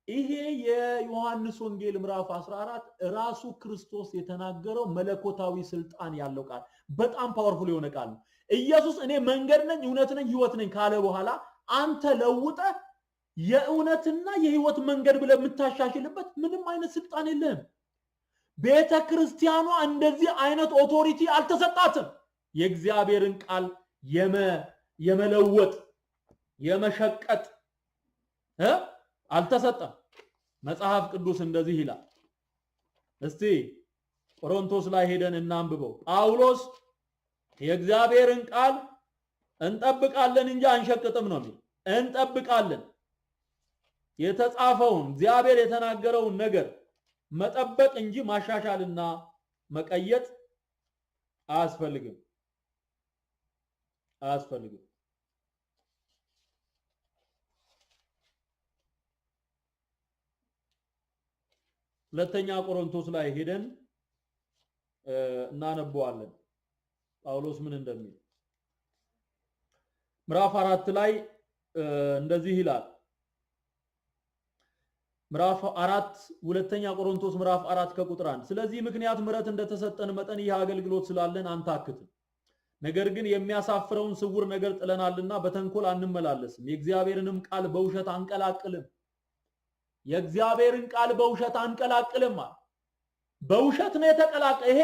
ይሄ የዮሐንስ ወንጌል ምዕራፍ 14 ራሱ ክርስቶስ የተናገረው መለኮታዊ ስልጣን ያለው ቃል፣ በጣም ፓወርፉል የሆነ ቃል ነው። ኢየሱስ እኔ መንገድ ነኝ፣ እውነት ነኝ፣ ሕይወት ነኝ ካለ በኋላ አንተ ለውጠ የእውነትና የሕይወት መንገድ ብለህ የምታሻሽልበት ምንም አይነት ስልጣን የለህም። ቤተ ክርስቲያኗ እንደዚህ አይነት ኦቶሪቲ አልተሰጣትም። የእግዚአብሔርን ቃል የመለወጥ የመሸቀጥ አልተሰጠም። መጽሐፍ ቅዱስ እንደዚህ ይላል። እስቲ ቆሮንቶስ ላይ ሄደን እናንብበው። ጳውሎስ የእግዚአብሔርን ቃል እንጠብቃለን እንጂ አንሸቅጥም ነው የሚል። እንጠብቃለን፣ የተጻፈውን እግዚአብሔር የተናገረውን ነገር መጠበቅ እንጂ ማሻሻልና መቀየጥ አያስፈልግም። ሁለተኛ ቆሮንቶስ ላይ ሄደን እናነበዋለን ጳውሎስ ምን እንደሚል። ምዕራፍ 4 ላይ እንደዚህ ይላል። ምዕራፍ 4 ሁለተኛ ቆሮንቶስ ምዕራፍ 4 ከቁጥር 1 ስለዚህ ምክንያት ምሕረት እንደተሰጠን መጠን ይህ አገልግሎት ስላለን አንታክትም። ነገር ግን የሚያሳፍረውን ስውር ነገር ጥለናልና በተንኮል አንመላለስም፣ የእግዚአብሔርንም ቃል በውሸት አንቀላቅልም። የእግዚአብሔርን ቃል በውሸት አንቀላቅልም ማለት በውሸት ነው የተቀላቀለ። ይሄ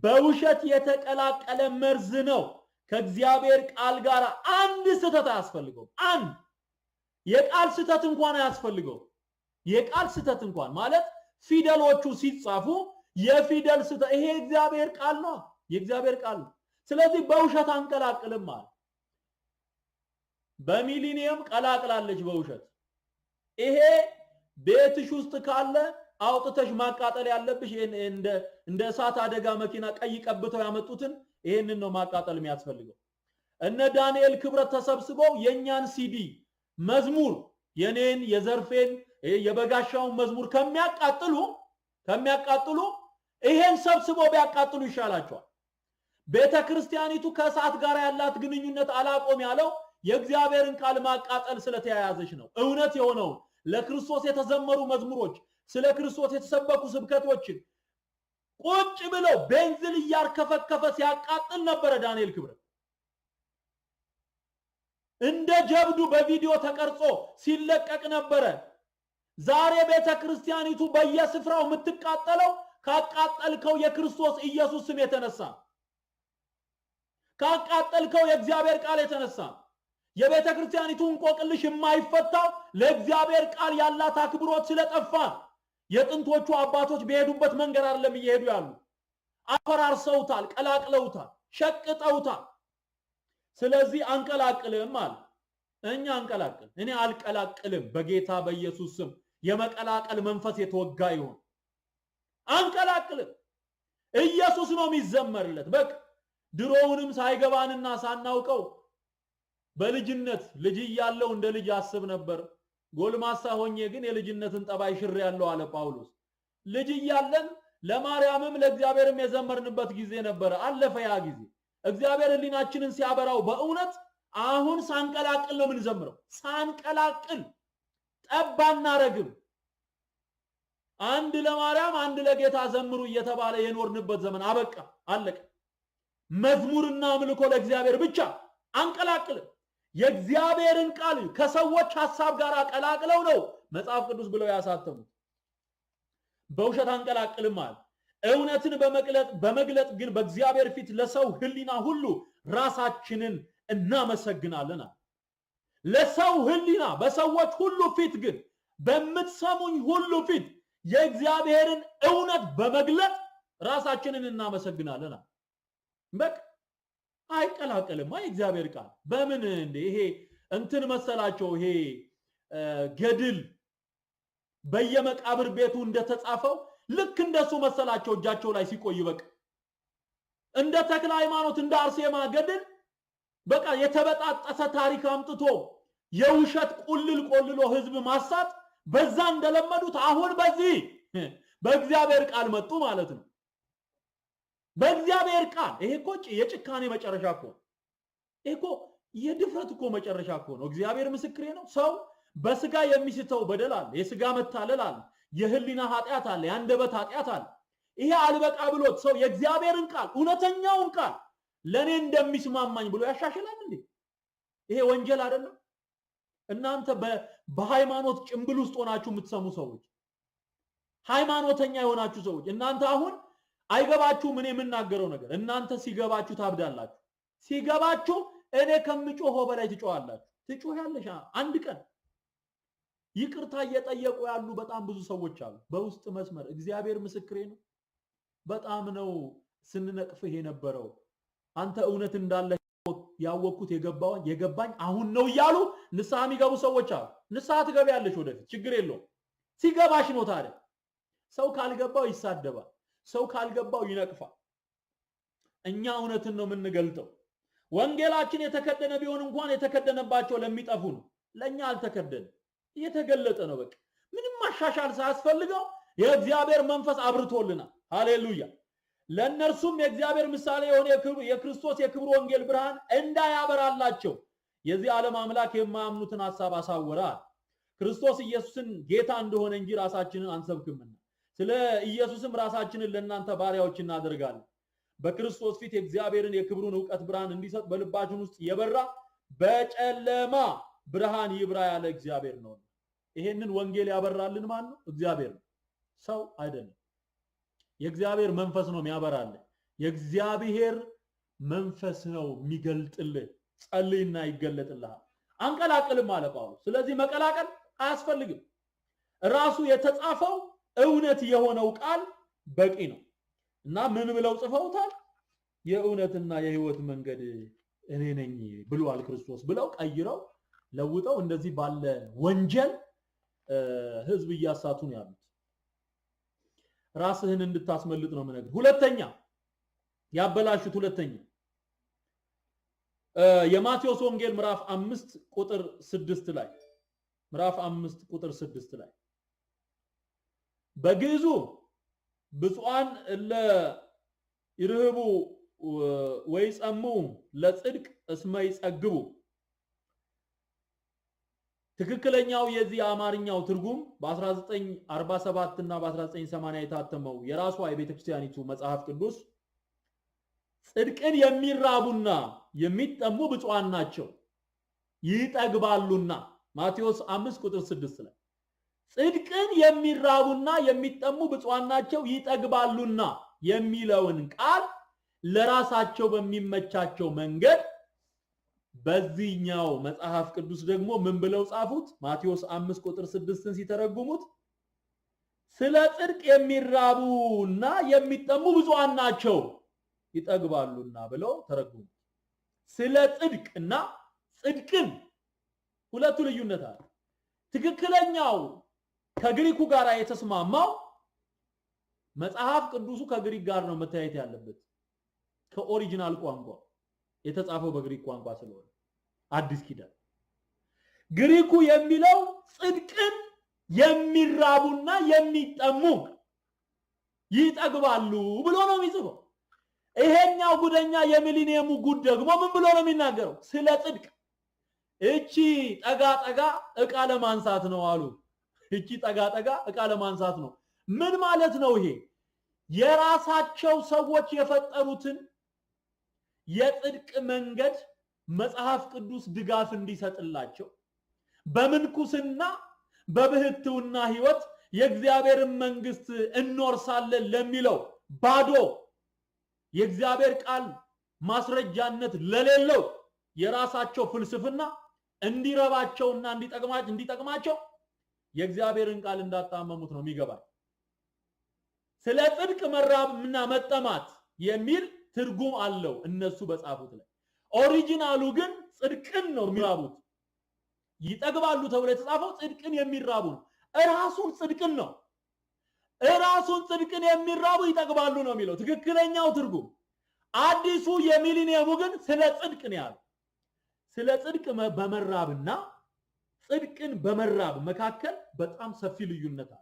በውሸት የተቀላቀለ መርዝ ነው። ከእግዚአብሔር ቃል ጋር አንድ ስህተት አያስፈልገው። አንድ የቃል ስህተት እንኳን አያስፈልገው። የቃል ስህተት እንኳን ማለት ፊደሎቹ ሲጻፉ የፊደል ስህተት፣ ይሄ እግዚአብሔር ቃል ነው፣ የእግዚአብሔር ቃል ነው። ስለዚህ በውሸት አንቀላቅልም ማለት በሚሊኒየም ቀላቅላለች በውሸት። ይሄ ቤትሽ ውስጥ ካለ አውጥተሽ ማቃጠል ያለብሽ እንደ እሳት አደጋ መኪና ቀይ ቀብተው ያመጡትን ይሄንን ነው ማቃጠል የሚያስፈልገው። እነ ዳንኤል ክብረት ተሰብስበው የኛን ሲዲ መዝሙር የኔን የዘርፌን የበጋሻውን መዝሙር ከሚያቃጥሉ ይሄን ሰብስበው ቢያቃጥሉ ይሻላቸዋል። ቤተክርስቲያኒቱ ከእሳት ጋር ያላት ግንኙነት አላቆም ያለው የእግዚአብሔርን ቃል ማቃጠል ስለተያያዘች ነው። እውነት የሆነው ለክርስቶስ የተዘመሩ መዝሙሮች፣ ስለ ክርስቶስ የተሰበኩ ስብከቶችን ቁጭ ብለው ቤንዚል እያርከፈከፈ ሲያቃጥል ነበረ ዳንኤል ክብረት። እንደ ጀብዱ በቪዲዮ ተቀርጾ ሲለቀቅ ነበረ። ዛሬ ቤተክርስቲያኒቱ በየስፍራው የምትቃጠለው ካቃጠልከው የክርስቶስ ኢየሱስ ስም የተነሳ ካቃጠልከው የእግዚአብሔር ቃል የተነሳ የቤተክርስቲያኒቱ እንቆቅልሽ የማይፈታው ለእግዚአብሔር ቃል ያላት አክብሮት ስለጠፋ የጥንቶቹ አባቶች በሄዱበት መንገድ አይደለም እየሄዱ ያሉ አፈራርሰውታል ቀላቅለውታል ሸቅጠውታል ስለዚህ አንቀላቅልም አለ እኛ አንቀላቅል እኔ አልቀላቅልም በጌታ በኢየሱስ ስም የመቀላቀል መንፈስ የተወጋ ይሁን አንቀላቅልም ኢየሱስ ነው የሚዘመርለት በቃ ድሮውንም ሳይገባንና ሳናውቀው በልጅነት ልጅ ያለው እንደ ልጅ አስብ ነበር ጎልማሳ ሆኜ ግን የልጅነትን ጠባይ ሽር ያለው አለ ጳውሎስ ልጅ ያለን ለማርያምም ለእግዚአብሔርም የዘመርንበት ጊዜ ነበር አለፈ ያ ጊዜ እግዚአብሔር ህሊናችንን ሲያበራው በእውነት አሁን ሳንቀላቅል ነው የምንዘምረው ሳንቀላቅል ጠባና ረግም አንድ ለማርያም አንድ ለጌታ ዘምሩ እየተባለ የኖርንበት ዘመን አበቃ አለቀ መዝሙርና አምልኮ ለእግዚአብሔር ብቻ አንቀላቅል የእግዚአብሔርን ቃል ከሰዎች ሐሳብ ጋር አቀላቅለው ነው መጽሐፍ ቅዱስ ብለው ያሳተሙት በውሸት አንቀላቅልም ማለት እውነትን በመግለጥ ግን በእግዚአብሔር ፊት ለሰው ህሊና ሁሉ ራሳችንን እናመሰግናለን ለሰው ህሊና በሰዎች ሁሉ ፊት ግን በመትሰሙኝ ሁሉ ፊት የእግዚአብሔርን እውነት በመግለጥ ራሳችንን እናመሰግናለን በቃ አይቀላቀልም እግዚአብሔር ቃል በምን እንደ ይሄ እንትን መሰላቸው ይሄ ገድል በየመቃብር ቤቱ እንደተጻፈው ልክ እንደሱ መሰላቸው እጃቸው ላይ ሲቆይ በቃ እንደ ተክለ ሃይማኖት እንደ አርሴማ ገድል በቃ የተበጣጠሰ ታሪክ አምጥቶ የውሸት ቁልል ቆልሎ ህዝብ ማሳት በዛ እንደለመዱት አሁን በዚህ በእግዚአብሔር ቃል መጡ ማለት ነው በእግዚአብሔር ቃል ይሄ እኮ የጭካኔ መጨረሻ እኮ ይሄ እኮ የድፍረት እኮ መጨረሻ እኮ ነው እግዚአብሔር ምስክሬ ነው ሰው በስጋ የሚስተው በደል አለ የስጋ መታለል አለ የህሊና ኃጢያት አለ ያንደበት ኃጢያት አለ ይሄ አልበቃ ብሎት ሰው የእግዚአብሔርን ቃል እውነተኛውን ቃል ለኔ እንደሚስማማኝ ብሎ ያሻሽላል እንዴ ይሄ ወንጀል አይደለም እናንተ በሃይማኖት ጭምብል ውስጥ ሆናችሁ የምትሰሙ ሰዎች ሃይማኖተኛ የሆናችሁ ሰዎች እናንተ አሁን አይገባችሁ ምን የምናገረው ነገር እናንተ ሲገባችሁ ታብዳላችሁ ሲገባችሁ እኔ ከምጮሆ በላይ ትጮሃላችሁ ትጮሃለሽ አንድ ቀን ይቅርታ እየጠየቁ ያሉ በጣም ብዙ ሰዎች አሉ በውስጥ መስመር እግዚአብሔር ምስክሬ ነው በጣም ነው ስንነቅፍህ የነበረው አንተ እውነት እንዳለ ያወቅኩት የገባኝ አሁን ነው ይያሉ ንስሐ የሚገቡ ሰዎች አሉ ንስሐ ትገቢያለሽ ወደፊት ችግር የለው ሲገባሽ ነው ታዲያ ሰው ካልገባው ይሳደባል ሰው ካልገባው ይነቅፋል እኛ እውነትን ነው የምንገልጠው ወንጌላችን የተከደነ ቢሆን እንኳን የተከደነባቸው ለሚጠፉ ነው ለኛ አልተከደነ የተገለጠ ነው በቃ ምንም ማሻሻል ሳያስፈልገው የእግዚአብሔር መንፈስ አብርቶልናል ሃሌሉያ ለነርሱም የእግዚአብሔር ምሳሌ የሆነ የክርስቶስ የክብር ወንጌል ብርሃን እንዳያበራላቸው የዚህ ዓለም አምላክ የማያምኑትን ሐሳብ አሳወራል ክርስቶስ ኢየሱስን ጌታ እንደሆነ እንጂ ራሳችንን አንሰብክምና ስለ ኢየሱስም ራሳችንን ለእናንተ ባሪያዎች እናደርጋለን በክርስቶስ ፊት የእግዚአብሔርን የክብሩን ዕውቀት ብርሃን እንዲሰጥ በልባችን ውስጥ የበራ በጨለማ ብርሃን ይብራ ያለ እግዚአብሔር ነው ይሄንን ወንጌል ያበራልን ማን ነው እግዚአብሔር ነው ሰው አይደለም የእግዚአብሔር መንፈስ ነው የሚያበራልን የእግዚአብሔር መንፈስ ነው የሚገልጥልህ ጸልይና ይገለጥልሃል አንቀላቅልም አለ ጳውሎስ ስለዚህ መቀላቀል አያስፈልግም ራሱ የተጻፈው እውነት የሆነው ቃል በቂ ነው እና ምን ብለው ጽፈውታል የእውነትና የህይወት መንገድ እኔ ነኝ ብሏል ክርስቶስ ብለው ቀይረው ለውጠው እንደዚህ ባለ ወንጀል ህዝብ እያሳቱ ነው ያሉት ራስህን እንድታስመልጥ ነው ማለት ሁለተኛ ያበላሹት ሁለተኛ የማቴዎስ ወንጌል ምዕራፍ 5 ቁጥር 6 ላይ ምዕራፍ 5 ቁጥር 6 ላይ በግዕዙ ብፁዓን ይርህቡ ወይ ጸሙ ለጽድቅ እስመ ይጸግቡ ትክክለኛው የዚህ አማርኛው ትርጉም በ1947 እና በ1980 የታተመው የራሷ የቤተክርስቲያኒቱ መጽሐፍ ቅዱስ ጽድቅን የሚራቡና የሚጠሙ ብፁዓን ናቸው ይጠግባሉና ማቴዎስ 5 ቁጥር 6 ላይ ጽድቅን የሚራቡና የሚጠሙ ብፁዓን ናቸው ይጠግባሉና የሚለውን ቃል ለራሳቸው በሚመቻቸው መንገድ በዚህኛው መጽሐፍ ቅዱስ ደግሞ ምን ብለው ጻፉት? ማቴዎስ 5 ቁጥር 6ን ሲተረጉሙት ስለ ጽድቅ የሚራቡና የሚጠሙ ብፁዓን ናቸው ይጠግባሉና ብለው ተረጉሙ። ስለ ጽድቅና ጽድቅን ሁለቱ ልዩነት አለ። ትክክለኛው ከግሪኩ ጋር የተስማማው መጽሐፍ ቅዱሱ ከግሪክ ጋር ነው መታየት ያለበት። ከኦሪጂናል ቋንቋ የተጻፈው በግሪክ ቋንቋ ስለሆነ አዲስ ኪዳን ግሪኩ የሚለው ጽድቅን የሚራቡና የሚጠሙ ይጠግባሉ ብሎ ነው የሚጽፈው። ይሄኛው ጉደኛ የሚሊኒየሙ ጉድ ደግሞ ምን ብሎ ነው የሚናገረው? ስለ ጽድቅ እቺ ጠጋ ጠጋ እቃ ለማንሳት ነው አሉ። እቺ ጠጋ ጠጋ እቃ ለማንሳት ነው። ምን ማለት ነው ይሄ? የራሳቸው ሰዎች የፈጠሩትን የጽድቅ መንገድ መጽሐፍ ቅዱስ ድጋፍ እንዲሰጥላቸው በምንኩስና በብህትውና ህይወት የእግዚአብሔርን መንግስት እንወርሳለን ለሚለው ባዶ የእግዚአብሔር ቃል ማስረጃነት ለሌለው የራሳቸው ፍልስፍና እንዲረባቸውና እንዲጠቅማቸው የእግዚአብሔርን ቃል እንዳጣመሙት ነው የሚገባል። ስለ ጽድቅ መራብና መጠማት የሚል ትርጉም አለው እነሱ በጻፉት ላይ። ኦሪጂናሉ ግን ጽድቅን ነው የሚራቡት። ይጠግባሉ ተብሎ የተጻፈው ጽድቅን የሚራቡ ነው። እራሱን ጽድቅን ነው። እራሱን ጽድቅን የሚራቡ ይጠግባሉ ነው የሚለው ትክክለኛው ትርጉም። አዲሱ የሚሊኒየሙ ግን ስለ ጽድቅ ነው ያለው። ስለ ጽድቅ በመራብና ጽድቅን በመራብ መካከል በጣም ሰፊ ልዩነት አለ።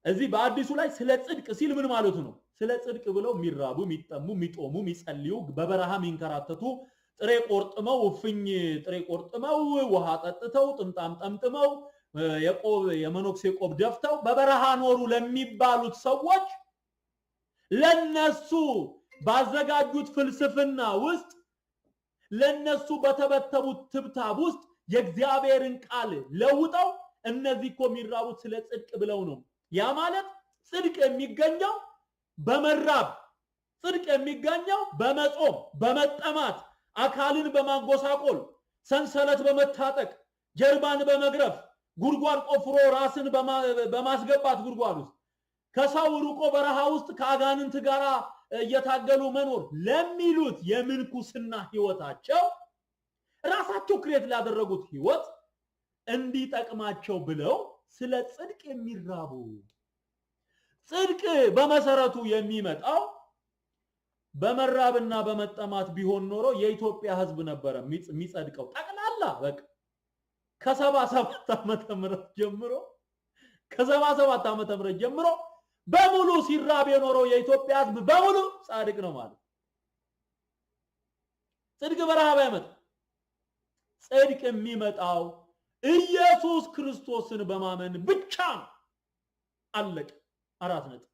እዚህ በአዲሱ ላይ ስለ ጽድቅ ሲል ምን ማለቱ ነው? ስለ ጽድቅ ብለው የሚራቡ የሚጠሙ የሚጦሙ የሚጸልዩ በበረሃ የሚንከራተቱ ጥሬ ቆርጥመው ውፍኝ ጥሬ ቆርጥመው ውሃ ጠጥተው ጥምጣም ጠምጥመው የመኖክሴ ቆብ ደፍተው በበረሃ ኖሩ ለሚባሉት ሰዎች ለነሱ ባዘጋጁት ፍልስፍና ውስጥ ለነሱ በተበተቡት ትብታብ ውስጥ የእግዚአብሔርን ቃል ለውጠው እነዚህ እኮ የሚራቡት ስለ ጽድቅ ብለው ነው። ያ ማለት ጽድቅ የሚገኘው በመራብ፣ ጽድቅ የሚገኘው በመጾም፣ በመጠማት፣ አካልን በማጎሳቆል፣ ሰንሰለት በመታጠቅ፣ ጀርባን በመግረፍ፣ ጉድጓድ ቆፍሮ ራስን በማስገባት ጉድጓድ ውስጥ ከሰው ርቆ በረሃ ውስጥ ከአጋንንት ጋር እየታገሉ መኖር ለሚሉት የምንኩስና ህይወታቸው ራሳቸው ክሬት ላደረጉት ህይወት እንዲጠቅማቸው ብለው ስለ ጽድቅ የሚራቡ። ጽድቅ በመሰረቱ የሚመጣው በመራብና በመጠማት ቢሆን ኖሮ የኢትዮጵያ ህዝብ ነበረ የሚጸድቀው ጠቅላላ በቃ ከ77 ዓመተ ምህረት ጀምሮ በሙሉ ሲራብ የኖረው የኢትዮጵያ ህዝብ በሙሉ ጻድቅ ነው ማለት። ጽድቅ በረሃብ አይመጣም። ጽድቅ የሚመጣው ኢየሱስ ክርስቶስን በማመን ብቻ ነው። አለቀ። አራት ነጥብ።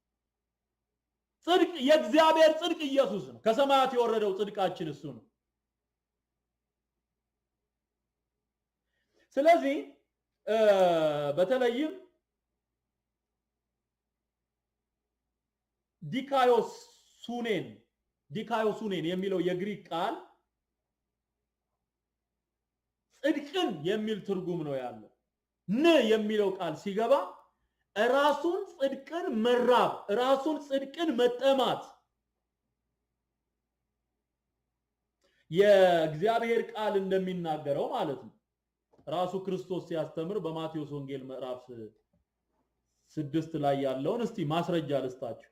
ጽድቅ የእግዚአብሔር ጽድቅ ኢየሱስ ነው። ከሰማያት የወረደው ጽድቃችን እሱ ነው። ስለዚህ በተለይም ዲካዮሱኔን የሚለው የግሪክ ቃል ጽድቅን የሚል ትርጉም ነው ያለው። የሚለው ቃል ሲገባ ራሱን ጽድቅን መራብ፣ ራሱን ጽድቅን መጠማት የእግዚአብሔር ቃል እንደሚናገረው ማለት ነው። ራሱ ክርስቶስ ሲያስተምር በማቴዎስ ወንጌል ምዕራፍ 6 ላይ ያለውን እስቲ ማስረጃ ልስጣችሁ።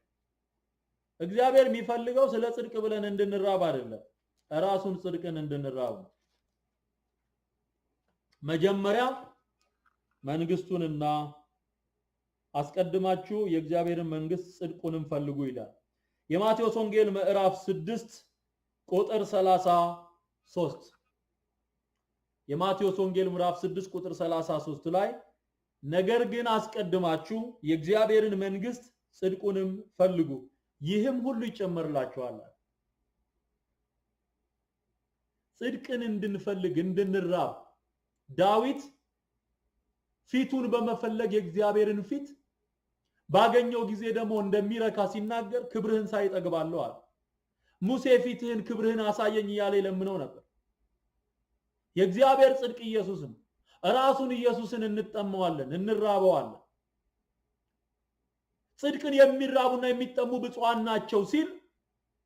እግዚአብሔር የሚፈልገው ስለ ጽድቅ ብለን እንድንራብ አይደለም፣ ራሱን ጽድቅን እንድንራብ ነው። መጀመሪያ መንግስቱንና አስቀድማችሁ የእግዚአብሔርን መንግስት ጽድቁንም ፈልጉ ይላል። የማቴዎስ ወንጌል ምዕራፍ 6 ቁጥር 33 የማቴዎስ ወንጌል ምዕራፍ 6 ቁጥር 33 ላይ ነገር ግን አስቀድማችሁ የእግዚአብሔርን መንግስት ጽድቁንም ፈልጉ ይህም ሁሉ ይጨመርላችኋል። ጽድቅን እንድንፈልግ እንድንራብ ዳዊት ፊቱን በመፈለግ የእግዚአብሔርን ፊት ባገኘው ጊዜ ደግሞ እንደሚረካ ሲናገር ክብርህን ሳይጠግባለሁ አለ። ሙሴ ፊትህን ክብርህን አሳየኝ እያለ ለምነው ነበር። የእግዚአብሔር ጽድቅ ኢየሱስ ነው። ራሱን ኢየሱስን እንጠማዋለን፣ እንራበዋለን። ጽድቅን የሚራቡና የሚጠሙ ብፁዓን ናቸው ሲል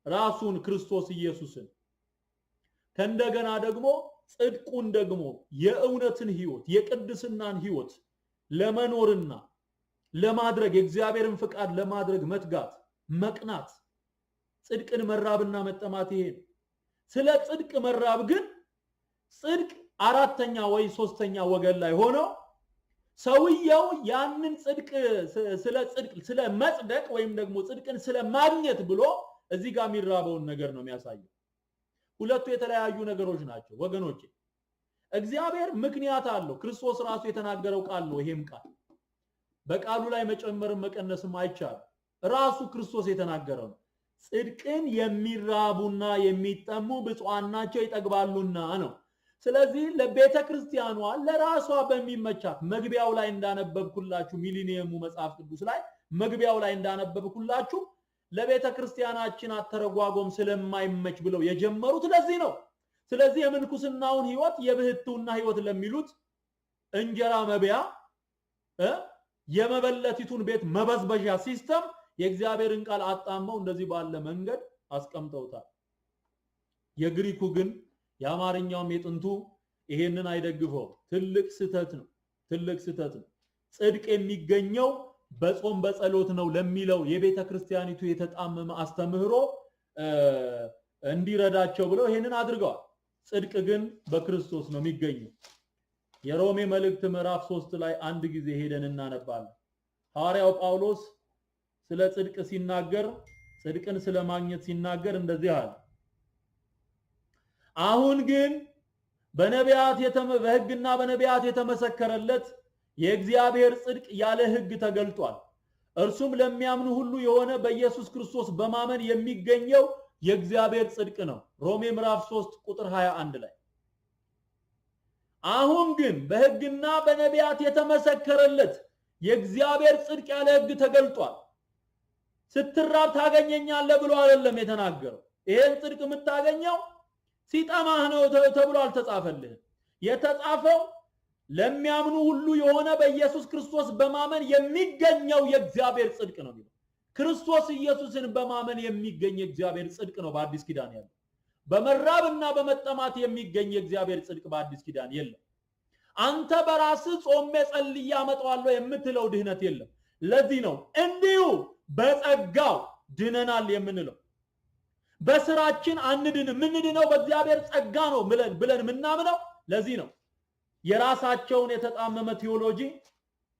ራሱን ክርስቶስ ኢየሱስን ከእንደገና ደግሞ ጽድቁን ደግሞ የእውነትን ህይወት የቅድስናን ህይወት ለመኖርና ለማድረግ የእግዚአብሔርን ፍቃድ ለማድረግ መትጋት መቅናት ጽድቅን መራብና መጠማት ይሄ ነው። ስለ ጽድቅ መራብ ግን ጽድቅ አራተኛ ወይ ሶስተኛ ወገን ላይ ሆኖ ሰውየው ያንን ጽድቅ ስለ መጽደቅ ወይም ደግሞ ጽድቅን ስለ ማግኘት ብሎ እዚህ ጋር የሚራበውን ነገር ነው የሚያሳየው። ሁለቱ የተለያዩ ነገሮች ናቸው ወገኖቼ። እግዚአብሔር ምክንያት አለው። ክርስቶስ ራሱ የተናገረው ቃል ነው። ይሄም ቃል በቃሉ ላይ መጨመርም መቀነስም አይቻልም። ራሱ ክርስቶስ የተናገረው ነው። ጽድቅን የሚራቡና የሚጠሙ ብፁዓን ናቸው ይጠግባሉና ነው። ስለዚህ ለቤተ ክርስቲያኗ ለራሷ በሚመቻት መግቢያው ላይ እንዳነበብኩላችሁ ሚሊኒየሙ መጽሐፍ ቅዱስ ላይ መግቢያው ላይ እንዳነበብኩላችሁ ለቤተ ክርስቲያናችን አተረጓጎም ስለማይመች ብለው የጀመሩት ለዚህ ነው። ስለዚህ የምንኩስናውን ህይወት የብህትውና ህይወት ለሚሉት እንጀራ መብያ የመበለቲቱን ቤት መበዝበዣ ሲስተም የእግዚአብሔርን ቃል አጣመው እንደዚህ ባለ መንገድ አስቀምጠውታል። የግሪኩ ግን የአማርኛውም የጥንቱ ይሄንን አይደግፈው። ትልቅ ስህተት ነው። ትልቅ ስህተት ነው። ጽድቅ የሚገኘው በጾም በጸሎት ነው ለሚለው የቤተ ክርስቲያኒቱ የተጣመመ አስተምህሮ እንዲረዳቸው ብለው ይሄንን አድርገዋል። ጽድቅ ግን በክርስቶስ ነው የሚገኘው። የሮሜ መልእክት ምዕራፍ 3 ላይ አንድ ጊዜ ሄደን እናነባለን። ሐዋርያው ጳውሎስ ስለ ጽድቅ ሲናገር ጽድቅን ስለማግኘት ሲናገር እንደዚህ አለ። አሁን ግን በሕግና በነቢያት የተመሰከረለት የእግዚአብሔር ጽድቅ ያለ ሕግ ተገልጧል። እርሱም ለሚያምኑ ሁሉ የሆነ በኢየሱስ ክርስቶስ በማመን የሚገኘው የእግዚአብሔር ጽድቅ ነው። ሮሜ ምዕራፍ 3 ቁጥር 21 ላይ አሁን ግን በሕግና በነቢያት የተመሰከረለት የእግዚአብሔር ጽድቅ ያለ ሕግ ተገልጧል። ስትራብ ታገኘኛለህ ብሎ አይደለም የተናገረው። ይሄን ጽድቅ የምታገኘው ሲጠማህ ነው ተብሎ አልተጻፈልህም። የተጻፈው ለሚያምኑ ሁሉ የሆነ በኢየሱስ ክርስቶስ በማመን የሚገኘው የእግዚአብሔር ጽድቅ ነው የሚለው። ክርስቶስ ኢየሱስን በማመን የሚገኝ የእግዚአብሔር ጽድቅ ነው በአዲስ ኪዳን ያለው። በመራብና በመጠማት የሚገኝ የእግዚአብሔር ጽድቅ በአዲስ ኪዳን የለም። አንተ በራስህ ጾሜ ጸልዬ አመጣዋለሁ የምትለው ድህነት የለም። ለዚህ ነው እንዲሁ በጸጋው ድነናል የምንለው። በስራችን አንድንም ምንድነው በእግዚአብሔር ጸጋ ነው ብለን ምናምነው። ለዚህ ነው የራሳቸውን የተጣመመ ቴዎሎጂ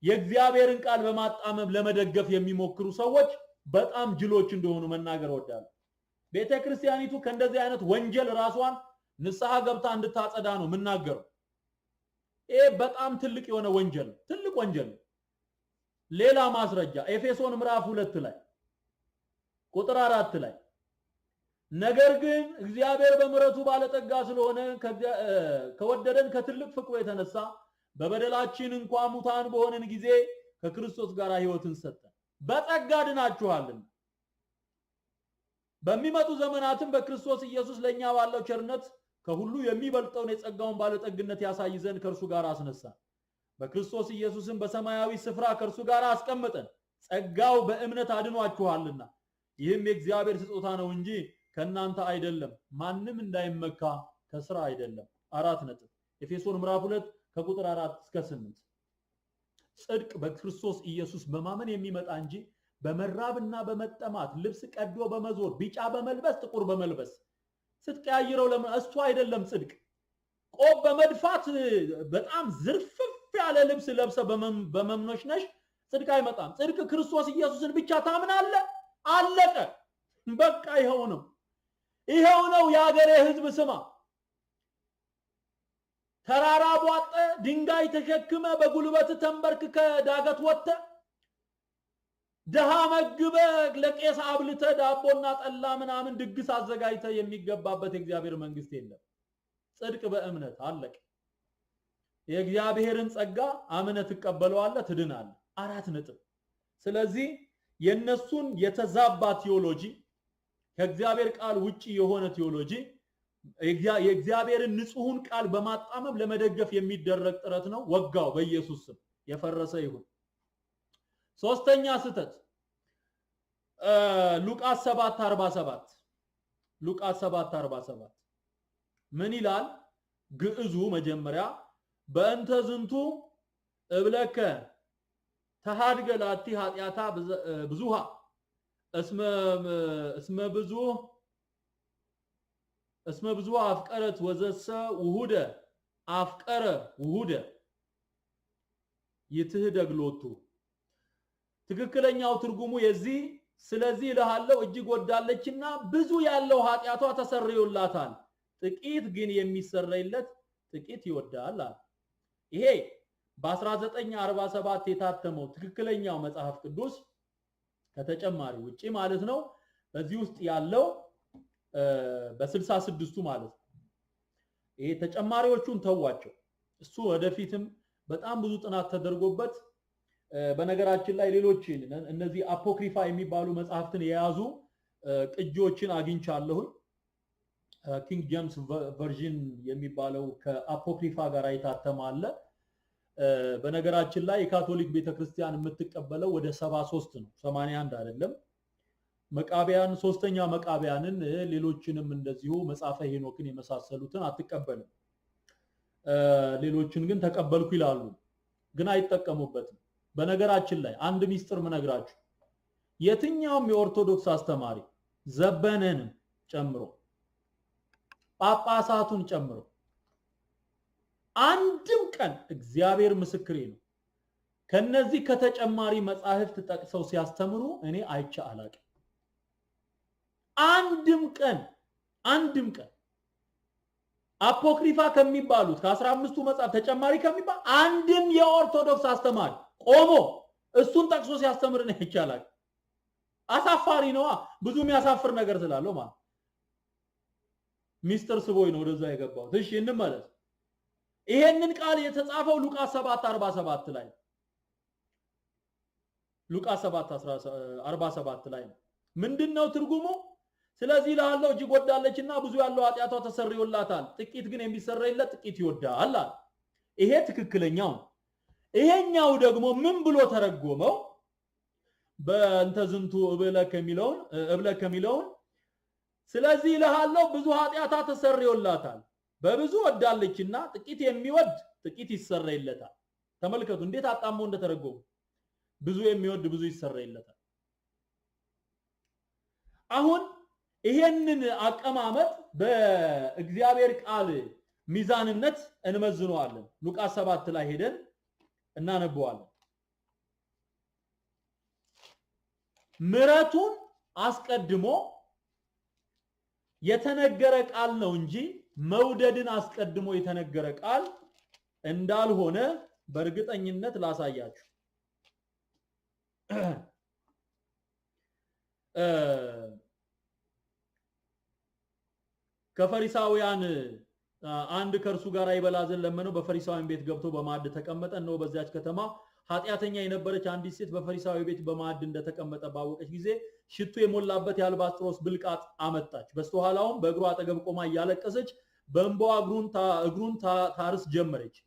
የእግዚአብሔርን ቃል በማጣመም ለመደገፍ የሚሞክሩ ሰዎች በጣም ጅሎች እንደሆኑ መናገር ወዳለሁ። ቤተክርስቲያኒቱ ከእንደዚህ አይነት ወንጀል ራሷን ንስሐ ገብታ እንድታጸዳ ነው የምናገረው። ይሄ በጣም ትልቅ የሆነ ወንጀል ነው። ትልቅ ወንጀል ነው። ሌላ ማስረጃ ኤፌሶን ምዕራፍ 2 ላይ ቁጥር 4 ላይ ነገር ግን እግዚአብሔር በምሕረቱ ባለጠጋ ስለሆነ ከወደደን ከትልቅ ፍቅሩ የተነሳ በበደላችን እንኳን ሙታን በሆነን ጊዜ ከክርስቶስ ጋር ሕይወትን ሰጠን። በጸጋ ድናችኋልና በሚመጡ ዘመናትም በክርስቶስ ኢየሱስ ለኛ ባለው ቸርነት ከሁሉ የሚበልጠውን የጸጋውን ባለጠግነት ያሳይ ዘንድ ከእርሱ ጋር አስነሳን። በክርስቶስ ኢየሱስም በሰማያዊ ስፍራ ከእርሱ ጋር አስቀመጠን። ጸጋው በእምነት አድኗችኋልና ይህም የእግዚአብሔር ስጦታ ነው እንጂ ከናንተ አይደለም፣ ማንም እንዳይመካ ከስራ አይደለም። 4 ነጥብ ኤፌሶን ምዕራፍ 2 ከቁጥር 4 እስከ 8 ጽድቅ በክርስቶስ ኢየሱስ በማመን የሚመጣ እንጂ በመራብና በመጠማት ልብስ ቀዶ በመዞር ቢጫ በመልበስ ጥቁር በመልበስ ስትቀያይረው እሱ አይደለም። ጽድቅ ቆብ በመድፋት በጣም ዝርፍፍ ያለ ልብስ ለብሰ በመምኖሽነሽ ጽድቅ አይመጣም። ጽድቅ ክርስቶስ ኢየሱስን ብቻ ታምናለህ፣ አለቀ። በቃ ይሄው ነው። የአገሬ ህዝብ ስማ። ተራራ ቧጠ ድንጋይ ተሸክመ በጉልበት ተንበርክከ ዳገት ወጥተ ደሃ መግበ ለቄስ አብልተ ዳቦና ጠላ ምናምን ድግስ አዘጋጅተ የሚገባበት የእግዚአብሔር መንግስት የለም። ጽድቅ በእምነት አለቀ። የእግዚአብሔርን ጸጋ አምነ ተቀበለዋለህ ትድናለህ 4 ነጥብ ስለዚህ የነሱን የተዛባ ቲዮሎጂ ከእግዚአብሔር ቃል ውጪ የሆነ ቲዮሎጂ የእግዚአብሔርን ንጹህን ቃል በማጣመም ለመደገፍ የሚደረግ ጥረት ነው ወጋው በኢየሱስ ስም የፈረሰ ይሁን ሶስተኛ ስተት ሉቃስ 7:47 ሉቃስ 7:47 ምን ይላል ግዕዙ መጀመሪያ በእንተ ዝንቱ እብለከ ተሃድገላቲ ኃጢያታ ብዙሃ እስመ ብዙ አፍቀረት ወዘሰ ውሁደ አፍቀረ ውሁደ ይትህደግሎቱ ትክክለኛው ትርጉሙ የዚህ ስለዚህ ለሃለው እጅግ ወዳለችና ብዙ ያለው ኃጢያቷ ተሰርዮላታል ጥቂት ግን የሚሰረይለት ጥቂት ይወዳል ይሄ በ1947 የታተመው ትክክለኛው መጽሐፍ ቅዱስ ከተጨማሪ ውጪ ማለት ነው በዚህ ውስጥ ያለው በ66ቱ ማለት ይሄ ተጨማሪዎቹን ተዋቸው እሱ ወደፊትም በጣም ብዙ ጥናት ተደርጎበት በነገራችን ላይ ሌሎች እነዚህ አፖክሪፋ የሚባሉ መጽሐፍትን የያዙ ቅጂዎችን አግኝቻለሁ ኪንግ ጄምስ ቨርዥን የሚባለው ከአፖክሪፋ ጋር የታተመ አለ በነገራችን ላይ የካቶሊክ ቤተክርስቲያን የምትቀበለው ወደ 73 ነው 81 አይደለም መቃቢያን ሶስተኛ መቃቢያንን ሌሎችንም እንደዚሁ መጽሐፈ ሄኖክን የመሳሰሉትን አትቀበልም ሌሎችን ግን ተቀበልኩ ይላሉ ግን አይጠቀሙበትም በነገራችን ላይ አንድ ሚስጥር ምነግራችሁ የትኛውም የኦርቶዶክስ አስተማሪ ዘበነንም ጨምሮ ጳጳሳቱን ጨምሮ አንድም ቀን እግዚአብሔር ምስክሬ ነው ከነዚህ ከተጨማሪ መጻሕፍት ተጠቅሰው ሲያስተምሩ እኔ አይቻ አላቅም አንድም ቀን አፖክሪፋ ከሚባሉት ከ15ቱ መጽሐፍ ተጨማሪ ከሚባል አንድም የኦርቶዶክስ አስተማሪ ቆሞ እሱን ጠቅሶ ሲያስተምር ነው ይቻላል አሳፋሪ ነው ብዙ የሚያሳፍር ነገር ስላለው ማለት ሚስተር ስቦይ ነው ወደዛ የገባው እሺ እንመለስ ይሄንን ቃል የተጻፈው ሉቃስ 7:47 ላይ ሉቃስ 7:47 ላይ ምንድነው ትርጉሙ ስለዚህ ለሃለው እጅግ ወዳለችና ብዙ ያለው ኃጢያቷ ተሰርዮላታል ጥቂት ግን የሚሰረይለት ጥቂት ይወዳል ይሄ ትክክለኛው ይሄኛው ደግሞ ምን ብሎ ተረጎመው በእንተ ዝንቱ እብለ ከሚለውን ስለዚህ ለሃለው ብዙ ኃጢያታ ተሰርዮላታል በብዙ ወዳለችና ጥቂት የሚወድ ጥቂት ይሰረይለታል ተመልከቱ እንዴት አጣሞ እንደተረጎመ ብዙ የሚወድ ብዙ ይሰረይለታል አሁን ይሄንን አቀማመጥ በእግዚአብሔር ቃል ሚዛንነት እንመዝነዋለን ሉቃስ 7 ላይ ሄደን እናነበዋለን ምሕረቱን አስቀድሞ የተነገረ ቃል ነው እንጂ መውደድን አስቀድሞ የተነገረ ቃል እንዳልሆነ በእርግጠኝነት ላሳያችሁ ከፈሪሳውያን አንድ ከርሱ ጋር ይበላ ዘንድ ለመነው በፈሪሳውያን ቤት ገብቶ በማዕድ ተቀመጠ ነው በዚያች ከተማ ኃጢያተኛ የነበረች አንዲት ሴት በፈሪሳዊ ቤት በማዕድ እንደተቀመጠ ባወቀች ጊዜ ሽቱ የሞላበት የአልባስጥሮስ ብልቃጥ አመጣች በስተኋላውም በእግሩ አጠገብ ቆማ እያለቀሰች በእንባዋ እግሩን ታርስ ጀመረች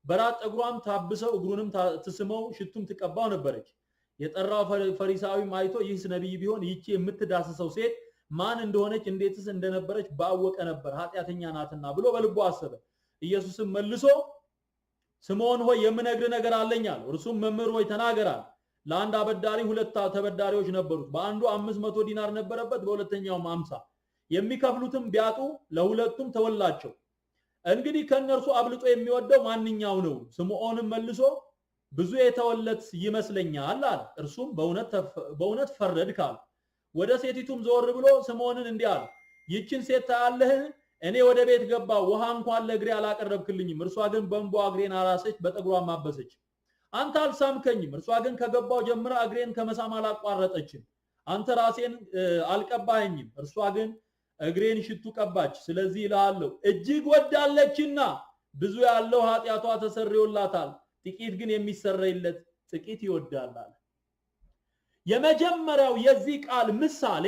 በራስ ጠጉሯም ታብሰው እግሩንም ትስመው ሽቱም ትቀባው ነበረች የጠራው ፈሪሳዊም አይቶ ይህስ ነብይ ቢሆን ይቺ የምትዳስሰው ሴት ማን እንደሆነች እንዴትስ እንደነበረች ባወቀ ነበር ኃጢያተኛ ናትና ብሎ በልቡ አሰበ ኢየሱስም መልሶ ስምዖን ሆይ የምነግር ነገር አለኛል እርሱም መምህር ሆይ ተናገራል ለአንድ አበዳሪ ሁለት ተበዳሪዎች ነበሩት በአንዱ 500 ዲናር ነበረበት በሁለተኛውም 50 የሚከፍሉትም ቢያጡ ለሁለቱም ተወላቸው እንግዲህ ከነርሱ አብልጦ የሚወደው ማንኛው ነው ስምዖንም መልሶ ብዙ የተወለት ይመስለኛል አለ እርሱም በእውነት ፈረድካል ወደ ሴቲቱም ዘወር ብሎ ስምዖንን እንዲህ አለ ይችን ሴት ታያለህ እኔ ወደ ቤት ገባው ውሃ እንኳን ለእግሬ አላቀረብክልኝም እርሷ ግን በእንባዋ እግሬን አራሰች በጠጉሯ ማበሰች አንተ አልሳምከኝም እርሷ ግን ከገባው ጀምራ እግሬን ከመሳም አላቋረጠችም አንተ ራሴን አልቀባኸኝም እርሷ ግን እግሬን ሽቱ ቀባች ስለዚህ ይላልው እጅግ ወዳለችና ብዙ ያለው ኃጢያቷ ተሰርዮላታል ጥቂት ግን የሚሰረይለት ጥቂት ይወዳል የመጀመሪያው የዚህ ቃል ምሳሌ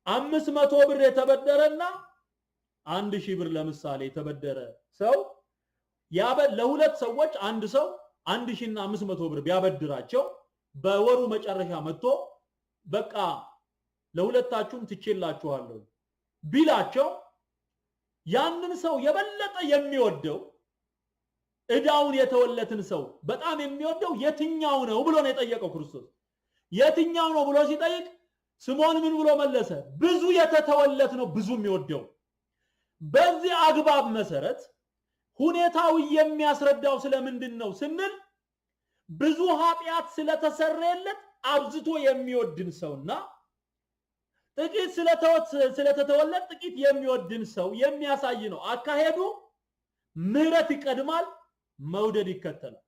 500 ብር የተበደረና 1000 ብር ለምሳሌ የተበደረ ሰው ለሁለት ሰዎች አንድ ሰው 1000 እና 500 ብር ቢያበድራቸው በወሩ መጨረሻ መጥቶ በቃ ለሁለታችሁም ትቼላችኋለሁ ቢላቸው ያንን ሰው የበለጠ የሚወደው እዳውን የተወለትን ሰው በጣም የሚወደው የትኛው ነው ብሎ ነው የጠየቀው ክርስቶስ የትኛው ነው ብሎ ሲጠይቅ ስምዖን ምን ብሎ መለሰ ብዙ የተተወለት ነው ብዙ የሚወደው በዚህ አግባብ መሰረት ሁኔታው የሚያስረዳው ስለምንድነው ስንል ብዙ ኃጢያት ስለተሰረየለት አብዝቶ የሚወድን ሰውና ጥቂት ስለተተወለት ጥቂት የሚወድን ሰው የሚያሳይ ነው አካሄዱ ምህረት ይቀድማል መውደድ ይከተላል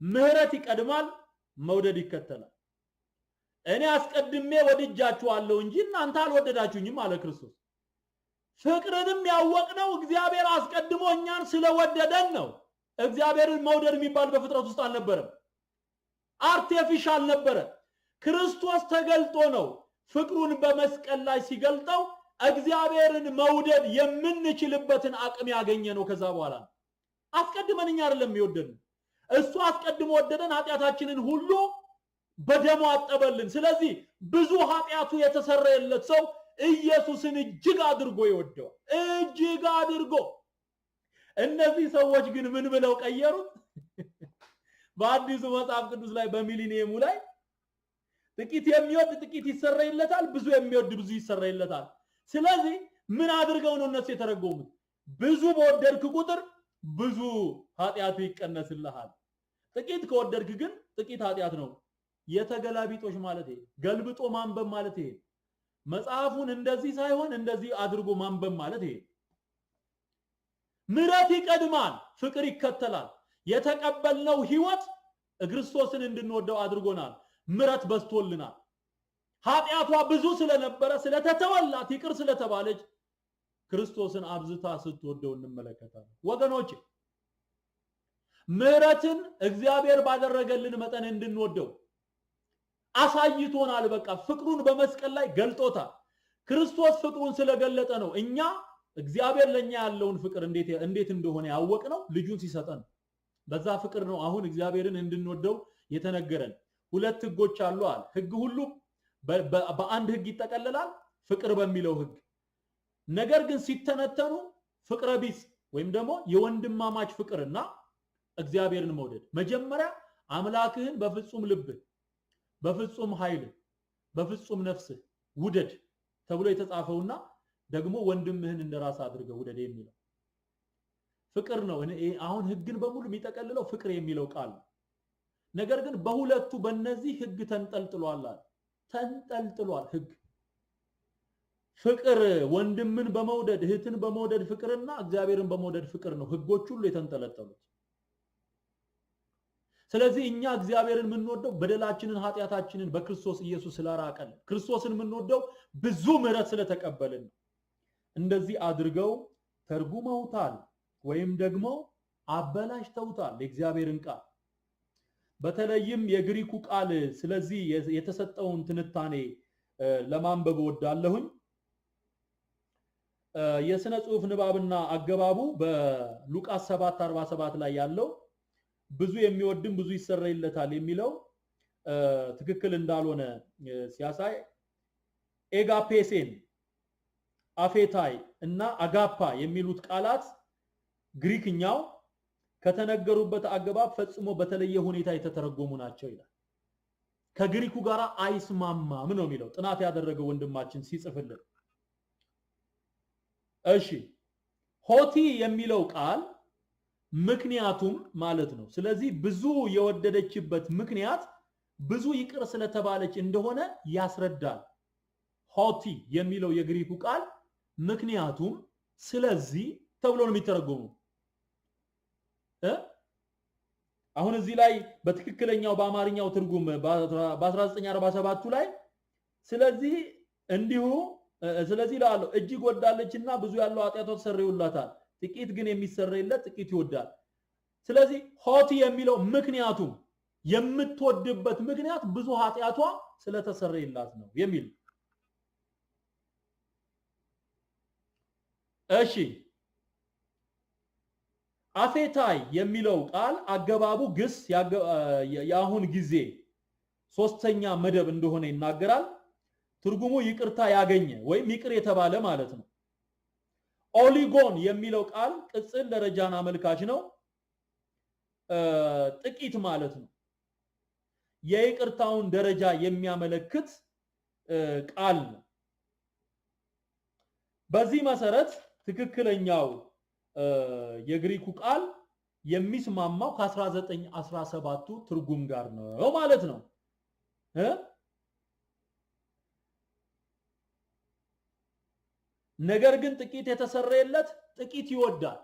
ምህረት ይቀድማል መውደድ ይከተላል እኔ አስቀድሜ ወድጃችኋለሁ እንጂ እናንተ አልወደዳችሁኝም አለ ክርስቶስ ፍቅርንም ያወቅነው እግዚአብሔር አስቀድሞ እኛን ስለወደደን ነው እግዚአብሔርን መውደድ የሚባል በፍጥረት ውስጥ አልነበረም አርቲፊሻል ነበረ ክርስቶስ ተገልጦ ነው ፍቅሩን በመስቀል ላይ ሲገልጠው እግዚአብሔርን መውደድ የምንችልበትን አቅም ያገኘ ነው ከዛ በኋላ አስቀድመን እኛ አይደለም ይወደድን እሱ አስቀድሞ ወደደን ኃጢያታችንን ሁሉ በደሙ አጠበልን ስለዚህ ብዙ ኃጢያቱ የተሰረየለት ሰው ኢየሱስን እጅግ አድርጎ ይወደዋል እጅግ አድርጎ እነዚህ ሰዎች ግን ምን ብለው ቀየሩት በአዲሱ መጽሐፍ ቅዱስ ላይ በሚሊኒየሙ ላይ ጥቂት የሚወድ ጥቂት ይሰረይለታል ብዙ የሚወድ ብዙ ይሰረይለታል ስለዚህ ምን አድርገው ነው እነሱ የተረጎሙት ብዙ በወደድክ ቁጥር ብዙ ኃጢያቱ ይቀነስልሃል ጥቂት ከወደድክ ግን ጥቂት ኃጢያት ነው የተገላቢጦሽ ማለት ይሄ ገልብጦ ማንበብ ማለት ይሄ መጽሐፉን እንደዚህ ሳይሆን እንደዚህ አድርጎ ማንበብ ማለት ይሄ ምህረት ይቀድማል ፍቅር ይከተላል የተቀበልነው ህይወት ክርስቶስን እንድንወደው አድርጎናል ምህረት በስቶልናል ኃጢያቷ ብዙ ስለነበረ ስለተተወላት ይቅር ስለተባለች ክርስቶስን አብዝታ ስትወደው እንመለከታለን ወገኖች ምህረትን እግዚአብሔር ባደረገልን መጠን እንድንወደው አሳይቶናል በቃ ፍቅሩን በመስቀል ላይ ገልጦታል ክርስቶስ ፍቅሩን ስለገለጠ ነው እኛ እግዚአብሔር ለኛ ያለውን ፍቅር እንዴት እንደሆነ ያወቅነው ልጁን ሲሰጠን በዛ ፍቅር ነው አሁን እግዚአብሔርን እንድንወደው የተነገረን ሁለት ህጎች አሉ አለ ህግ ሁሉ በአንድ ህግ ይጠቀለላል ፍቅር በሚለው ህግ ነገር ግን ሲተነተኑ ፍቅረ ቢስ ወይም ደግሞ የወንድማማች ፍቅርና እግዚአብሔርን መውደድ መጀመሪያ አምላክህን በፍጹም ልብ በፍጹም ኃይል በፍጹም ነፍስ ውደድ ተብሎ የተጻፈውና ደግሞ ወንድምህን እንደራስ አድርገው ውደድ የሚለው ፍቅር ነው አሁን ህግን በሙሉ የሚጠቀልለው ፍቅር የሚለው ቃል ነገር ግን በሁለቱ በእነዚህ ህግ ተንጠልጥሏል ህግ ፍቅር ወንድምን በመውደድ እህትን በመውደድ ፍቅርና እግዚአብሔርን በመውደድ ፍቅር ነው ህጎች ሁሉ የተንጠለጠሉት ስለዚህ እኛ እግዚአብሔርን የምንወደው በደላችንን ኃጢያታችንን በክርስቶስ ኢየሱስ ስላራቀን ክርስቶስን የምንወደው ብዙ ምህረት ስለተቀበልን እንደዚህ አድርገው ተርጉመውታል ወይም ደግሞ አበላሽተውታል የእግዚአብሔርን ቃል በተለይም የግሪኩ ቃል ስለዚህ የተሰጠውን ትንታኔ ለማንበብ ወዳለሁኝ የሥነ ጽሑፍ ንባብና አገባቡ በሉቃስ 7:47 ላይ ያለው ብዙ የሚወድም ብዙ ይሰረይለታል የሚለው ትክክል እንዳልሆነ ሲያሳይ ኤጋፔሴን አፌታይ እና አጋፓ የሚሉት ቃላት ግሪክኛው ከተነገሩበት አገባብ ፈጽሞ በተለየ ሁኔታ የተተረጎሙ ናቸው ይላል ከግሪኩ ጋር አይስማማም ነው የሚለው ጥናት ያደረገው ወንድማችን ሲጽፍልን እሺ ሆቲ የሚለው ቃል ምክንያቱም ማለት ነው ስለዚህ ብዙ የወደደችበት ምክንያት ብዙ ይቅር ስለተባለች እንደሆነ ያስረዳል ሆቲ የሚለው የግሪኩ ቃል ምክንያቱም ስለዚህ ተብሎ ነው የሚተረጎመው አሁን እዚህ ላይ በትክክለኛው በአማርኛው ትርጉም በ1947 ላይ ስለዚህ እንዲሁ ስለዚህ ላለው እጅግ ወዳለችና ብዙ ያለው ኃጢያቷ ተሰርዮላታል ጥቂት ግን የሚሰረይለት ጥቂት ይወዳል። ስለዚህ ሆቲ የሚለው ምክንያቱም የምትወድበት ምክንያት ብዙ ኃጢያቷ ስለተሰረይላት ነው የሚል። እሺ አፌታይ የሚለው ቃል አገባቡ ግስ ያሁን ጊዜ ሶስተኛ መደብ እንደሆነ ይናገራል። ትርጉሙ ይቅርታ ያገኘ ወይም ይቅር የተባለ ማለት ነው። ኦሊጎን የሚለው ቃል ቅጽል ደረጃን አመልካች ነው። ጥቂት ማለት ነው። የይቅርታውን ደረጃ የሚያመለክት ቃል ነው። በዚህ መሰረት ትክክለኛው የግሪኩ ቃል የሚስማማው ከ1917ቱ ትርጉም ጋር ነው ማለት ነው። ነገር ግን ጥቂት የተሰረየለት ጥቂት ይወዳል፣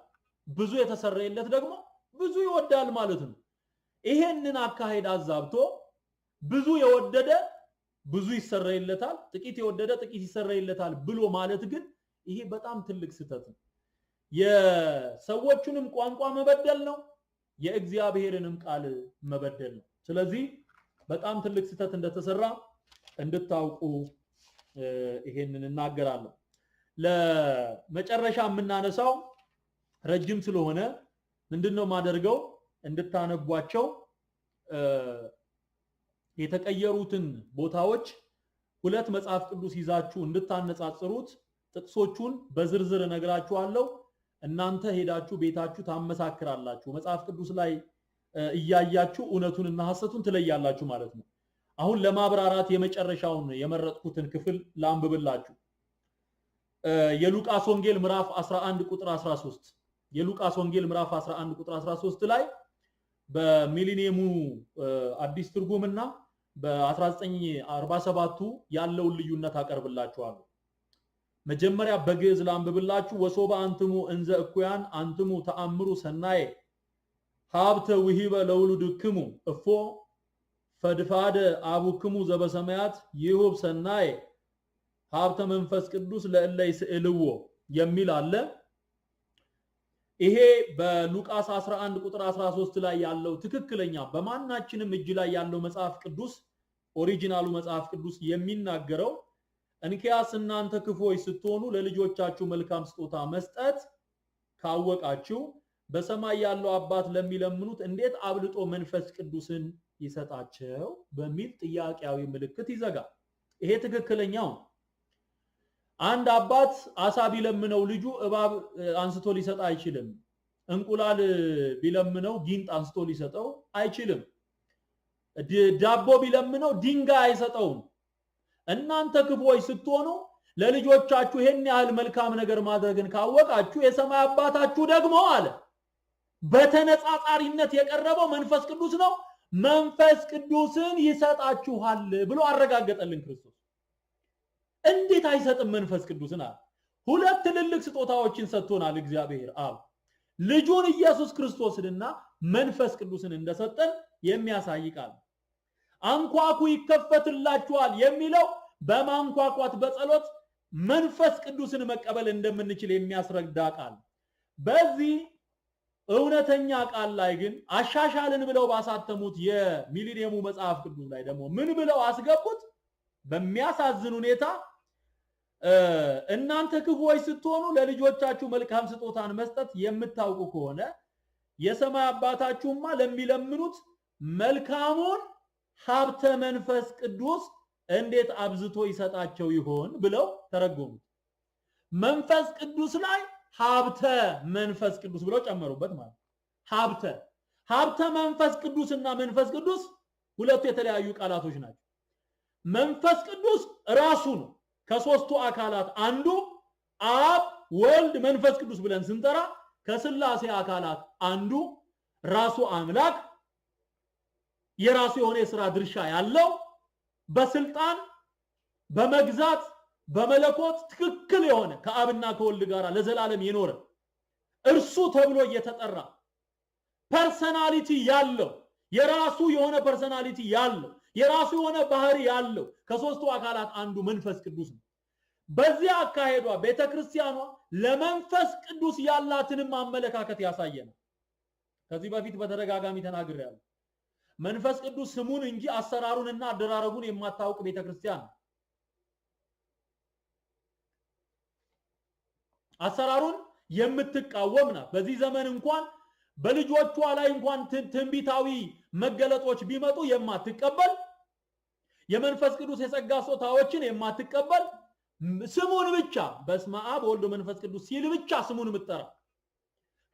ብዙ የተሰረየለት ደግሞ ብዙ ይወዳል ማለት ነው። ይሄንን አካሄድ አዛብቶ ብዙ የወደደ ብዙ ይሰረይለታል፣ ጥቂት የወደደ ጥቂት ይሰረይለታል ብሎ ማለት ግን ይሄ በጣም ትልቅ ስህተት ነው። የሰዎቹንም ቋንቋ መበደል ነው፣ የእግዚአብሔርንም ቃል መበደል ነው። ስለዚህ በጣም ትልቅ ስህተት እንደተሰራ እንድታውቁ ይሄንን እናገራለሁ። ለመጨረሻ የምናነሳው ረጅም ስለሆነ ምንድነው ማደርገው እንድታነቧቸው የተቀየሩትን ቦታዎች ሁለት መጽሐፍ ቅዱስ ይዛችሁ እንድታነጻጽሩት ጥቅሶቹን በዝርዝር እነግራችኋለሁ። እናንተ ሄዳችሁ ቤታችሁ ታመሳክራላችሁ። መጽሐፍ ቅዱስ ላይ እያያችሁ እውነቱንና ሐሰቱን ትለያላችሁ ማለት ነው። አሁን ለማብራራት የመጨረሻውን የመረጥኩትን ክፍል ላንብብላችሁ። የሉቃስ ወንጌል ምዕራፍ 11 ቁጥር 13 የሉቃስ ወንጌል ምዕራፍ 11 ቁጥር 13 ላይ በሚሊኒየሙ አዲስ ትርጉምና በ1947ቱ ያለውን ልዩነት አቀርብላችኋለሁ። መጀመሪያ በግዕዝ ላንብብላችሁ። ወሶባ አንትሙ እንዘ እኩያን አንትሙ ተአምሩ ሰናየ ሀብተ ውሂበ ለውሉድክሙ እፎ ፈድፋደ አቡክሙ ዘበሰማያት ይሁብ ሰናየ ሀብተ መንፈስ ቅዱስ ለእለ ይስእልዎ የሚል አለ። ይሄ በሉቃስ 11 ቁጥር 13 ላይ ያለው ትክክለኛ በማናችንም እጅ ላይ ያለው መጽሐፍ ቅዱስ ኦሪጂናሉ መጽሐፍ ቅዱስ የሚናገረው እንኪያስ እናንተ ክፉዎች ስትሆኑ ለልጆቻችሁ መልካም ስጦታ መስጠት ካወቃችሁ በሰማይ ያለው አባት ለሚለምኑት እንዴት አብልጦ መንፈስ ቅዱስን ይሰጣቸው በሚል ጥያቄያዊ ምልክት ይዘጋል። ይሄ ትክክለኛው። አንድ አባት አሳ ቢለምነው ልጁ እባብ አንስቶ ሊሰጥ አይችልም። እንቁላል ቢለምነው ጊንጥ አንስቶ ሊሰጠው አይችልም። ዳቦ ቢለምነው ድንጋይ አይሰጠውም። እናንተ ክፉዎች ስትሆኑ ለልጆቻችሁ ይሄን ያህል መልካም ነገር ማድረግን ካወቃችሁ የሰማይ አባታችሁ ደግሞ አለ በተነጻጻሪነት የቀረበው መንፈስ ቅዱስ ነው፣ መንፈስ ቅዱስን ይሰጣችኋል ብሎ አረጋገጠልን ክርስቶስ። እንዴት አይሰጥም መንፈስ ቅዱስን አለ? ሁለት ትልልቅ ስጦታዎችን ሰጥቶናል እግዚአብሔር አብ። ልጁን ኢየሱስ ክርስቶስንና መንፈስ ቅዱስን እንደሰጠን የሚያሳይ ቃል። አንኳኩ ይከፈትላችኋል የሚለው በማንኳኳት በጸሎት መንፈስ ቅዱስን መቀበል እንደምንችል የሚያስረዳ ቃል። በዚህ እውነተኛ ቃል ላይ ግን አሻሻልን ብለው ባሳተሙት የሚሊኒየሙ መጽሐፍ ቅዱስ ላይ ደግሞ ምን ብለው አስገቡት? በሚያሳዝን ሁኔታ እናንተ ክፉዎች ስትሆኑ ለልጆቻችሁ መልካም ስጦታን መስጠት የምታውቁ ከሆነ የሰማይ አባታችሁማ ለሚለምኑት መልካሙን ሀብተ መንፈስ ቅዱስ እንዴት አብዝቶ ይሰጣቸው ይሆን ብለው ተረጎሙት። መንፈስ ቅዱስ ላይ ሀብተ መንፈስ ቅዱስ ብለው ጨመሩበት ማለት። ሀብተ መንፈስ ቅዱስና መንፈስ ቅዱስ ሁለቱ የተለያዩ ቃላቶች ናቸው። መንፈስ ቅዱስ ራሱ ነው። ከሶስቱ አካላት አንዱ አብ ወልድ መንፈስ ቅዱስ ብለን ስንጠራ ከስላሴ አካላት አንዱ ራሱ አምላክ የራሱ የሆነ የሥራ ድርሻ ያለው በስልጣን በመግዛት በመለኮት ትክክል የሆነ ከአብና ከወልድ ጋር ለዘላለም የኖረ እርሱ ተብሎ እየተጠራ ፐርሰናሊቲ ያለው የራሱ የሆነ ፐርሰናሊቲ ያለው የራሱ የሆነ ባህሪ ያለው ከሶስቱ አካላት አንዱ መንፈስ ቅዱስ ነው። በዚያ አካሄዷ ቤተክርስቲያኗ ለመንፈስ ቅዱስ ያላትንም አመለካከት ያሳየናል። ከዚህ በፊት በተደጋጋሚ ተናግሬያለሁ። መንፈስ ቅዱስ ስሙን እንጂ አሰራሩንና አደራረጉን የማታውቅ ቤተክርስቲያን አሰራሩን የምትቃወም ናት። በዚህ ዘመን እንኳን በልጆቿ ላይ እንኳን ትንቢታዊ መገለጦች ቢመጡ የማትቀበል የመንፈስ ቅዱስ የጸጋ ስጦታዎችን የማትቀበል ስሙን ብቻ በስመ አብ ወልድ መንፈስ ቅዱስ ሲል ብቻ ስሙን የምትጠራ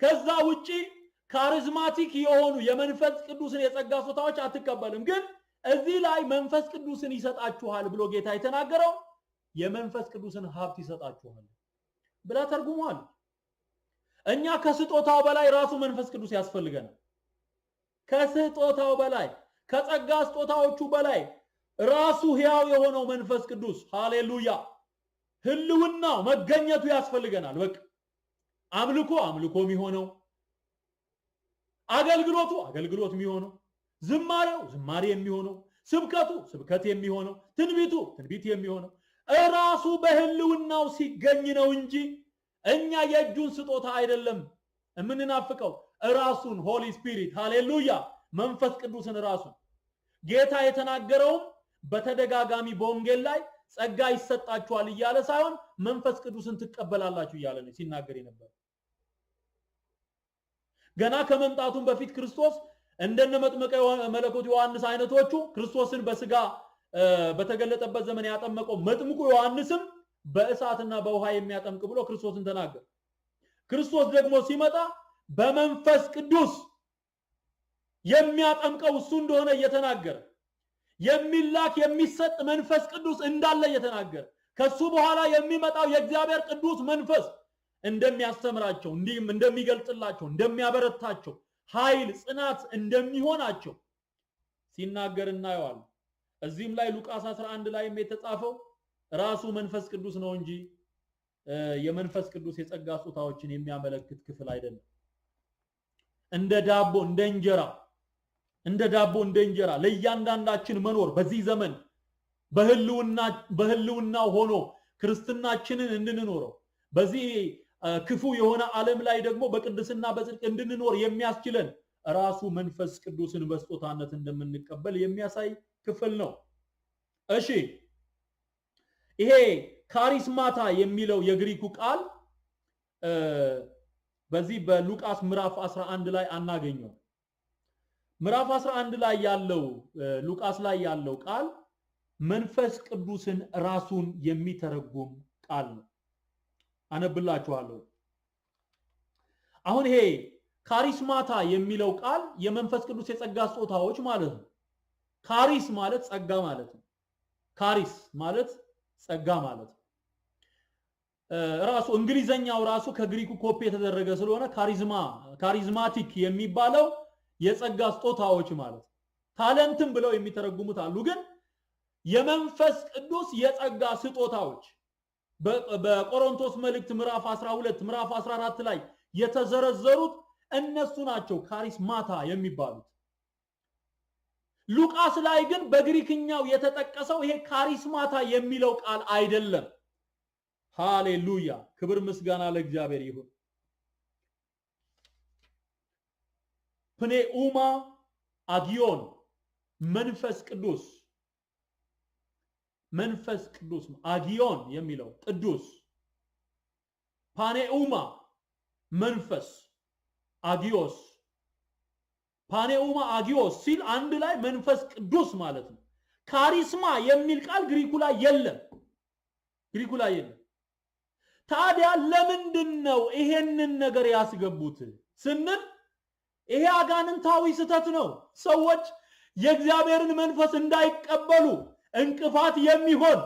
ከዛ ውጪ ካሪዝማቲክ የሆኑ የመንፈስ ቅዱስን የጸጋ ስጦታዎች አትቀበልም። ግን እዚህ ላይ መንፈስ ቅዱስን ይሰጣችኋል ብሎ ጌታ የተናገረው የመንፈስ ቅዱስን ሀብት ይሰጣችኋል ብላ ተርጉሟል። እኛ ከስጦታው በላይ ራሱ መንፈስ ቅዱስ ያስፈልገናል። ከስጦታው በላይ ከጸጋ ስጦታዎቹ በላይ ራሱ ሕያው የሆነው መንፈስ ቅዱስ ሃሌሉያ ህልውናው መገኘቱ ያስፈልገናል። በቃ አምልኮ የሚሆነው አገልግሎት የሚሆነው ዝማሬ የሚሆነው ስብከት የሚሆነው ትንቢት የሚሆነው ራሱ በህልውናው ሲገኝ ነው እንጂ እኛ የእጁን ስጦታ አይደለም የምንናፍቀው ራሱን ሆሊ ስፒሪት ሃሌሉያ መንፈስ ቅዱስን ራሱን ጌታ የተናገረው በተደጋጋሚ በወንጌል ላይ ጸጋ ይሰጣችኋል እያለ ሳይሆን መንፈስ ቅዱስን ትቀበላላችሁ እያለ ነው ሲናገር የነበረው። ገና ከመምጣቱም በፊት ክርስቶስ እንደነ መጥምቀ መለኮት ዮሐንስ አይነቶቹ ክርስቶስን በስጋ በተገለጠበት ዘመን ያጠመቀው መጥምቁ ዮሐንስም በእሳትና በውሃ የሚያጠምቅ ብሎ ክርስቶስን ተናገረ። ክርስቶስ ደግሞ ሲመጣ በመንፈስ ቅዱስ የሚያጠምቀው እሱ እንደሆነ እየተናገረ የሚላክ የሚሰጥ መንፈስ ቅዱስ እንዳለ እየተናገረ ከሱ በኋላ የሚመጣው የእግዚአብሔር ቅዱስ መንፈስ እንደሚያስተምራቸው እንደሚገልጥላቸው እንደሚያበረታቸው ኃይል ጽናት እንደሚሆናቸው ሲናገር እናየዋለን። እዚህም ላይ ሉቃስ 11 ላይም የተጻፈው ራሱ መንፈስ ቅዱስ ነው እንጂ የመንፈስ ቅዱስ የጸጋ ስጦታዎችን የሚያመለክት ክፍል አይደለም። እንደ ዳቦ እንደ እንጀራ ለእያንዳንዳችን መኖር በዚህ ዘመን በህልውናው ሆኖ ክርስትናችንን እንድንኖረው በዚህ ክፉ የሆነ ዓለም ላይ ደግሞ በቅድስና በጽድቅ እንድንኖር የሚያስችለን ራሱ መንፈስ ቅዱስን በስጦታነት እንደምንቀበል የሚያሳይ ክፍል ነው። እሺ ይሄ ካሪስማታ የሚለው የግሪኩ ቃል በዚህ በሉቃስ ምዕራፍ 11 ላይ አናገኘው። ምዕራፍ 11 ላይ ያለው ሉቃስ ላይ ያለው ቃል መንፈስ ቅዱስን ራሱን የሚተረጉም ቃል ነው። አነብላችኋለሁ። አሁን ይሄ ካሪስማታ የሚለው ቃል የመንፈስ ቅዱስ የጸጋ ስጦታዎች ማለት ነው። ካሪስ ማለት ጸጋ ማለት ነው። ካሪስ ማለት ጸጋ ማለት ነው። ራሱ እንግሊዘኛው ራሱ ከግሪኩ ኮፒ የተደረገ ስለሆነ ካሪዝማቲክ የሚባለው የጸጋ ስጦታዎች ማለት ታለንትም ብለው የሚተረጉሙት አሉ። ግን የመንፈስ ቅዱስ የጸጋ ስጦታዎች በቆሮንቶስ መልእክት ምዕራፍ 12 ምዕራፍ 14 ላይ የተዘረዘሩት እነሱ ናቸው ካሪስማታ የሚባሉት። ሉቃስ ላይ ግን በግሪክኛው የተጠቀሰው ይሄ ካሪስማታ የሚለው ቃል አይደለም። ሃሌሉያ ክብር ምስጋና ለእግዚአብሔር ይሁን። ፕኔኡማ አጊዮን መንፈስ ቅዱስ አጊዮን የሚለው ቅዱስ ፓኔኡማ መንፈስ አጊዮስ ፓኔኡማ አጊዮስ ሲል አንድ ላይ መንፈስ ቅዱስ ማለት ነው። ካሪስማ የሚል ቃል ግሪኩ ላይ የለም። ታዲያ ለምንድነው ይሄንን ነገር ያስገቡት ስንል ይሄ አጋንንታዊ ስተት ነው። ሰዎች የእግዚአብሔርን መንፈስ እንዳይቀበሉ እንቅፋት የሚሆን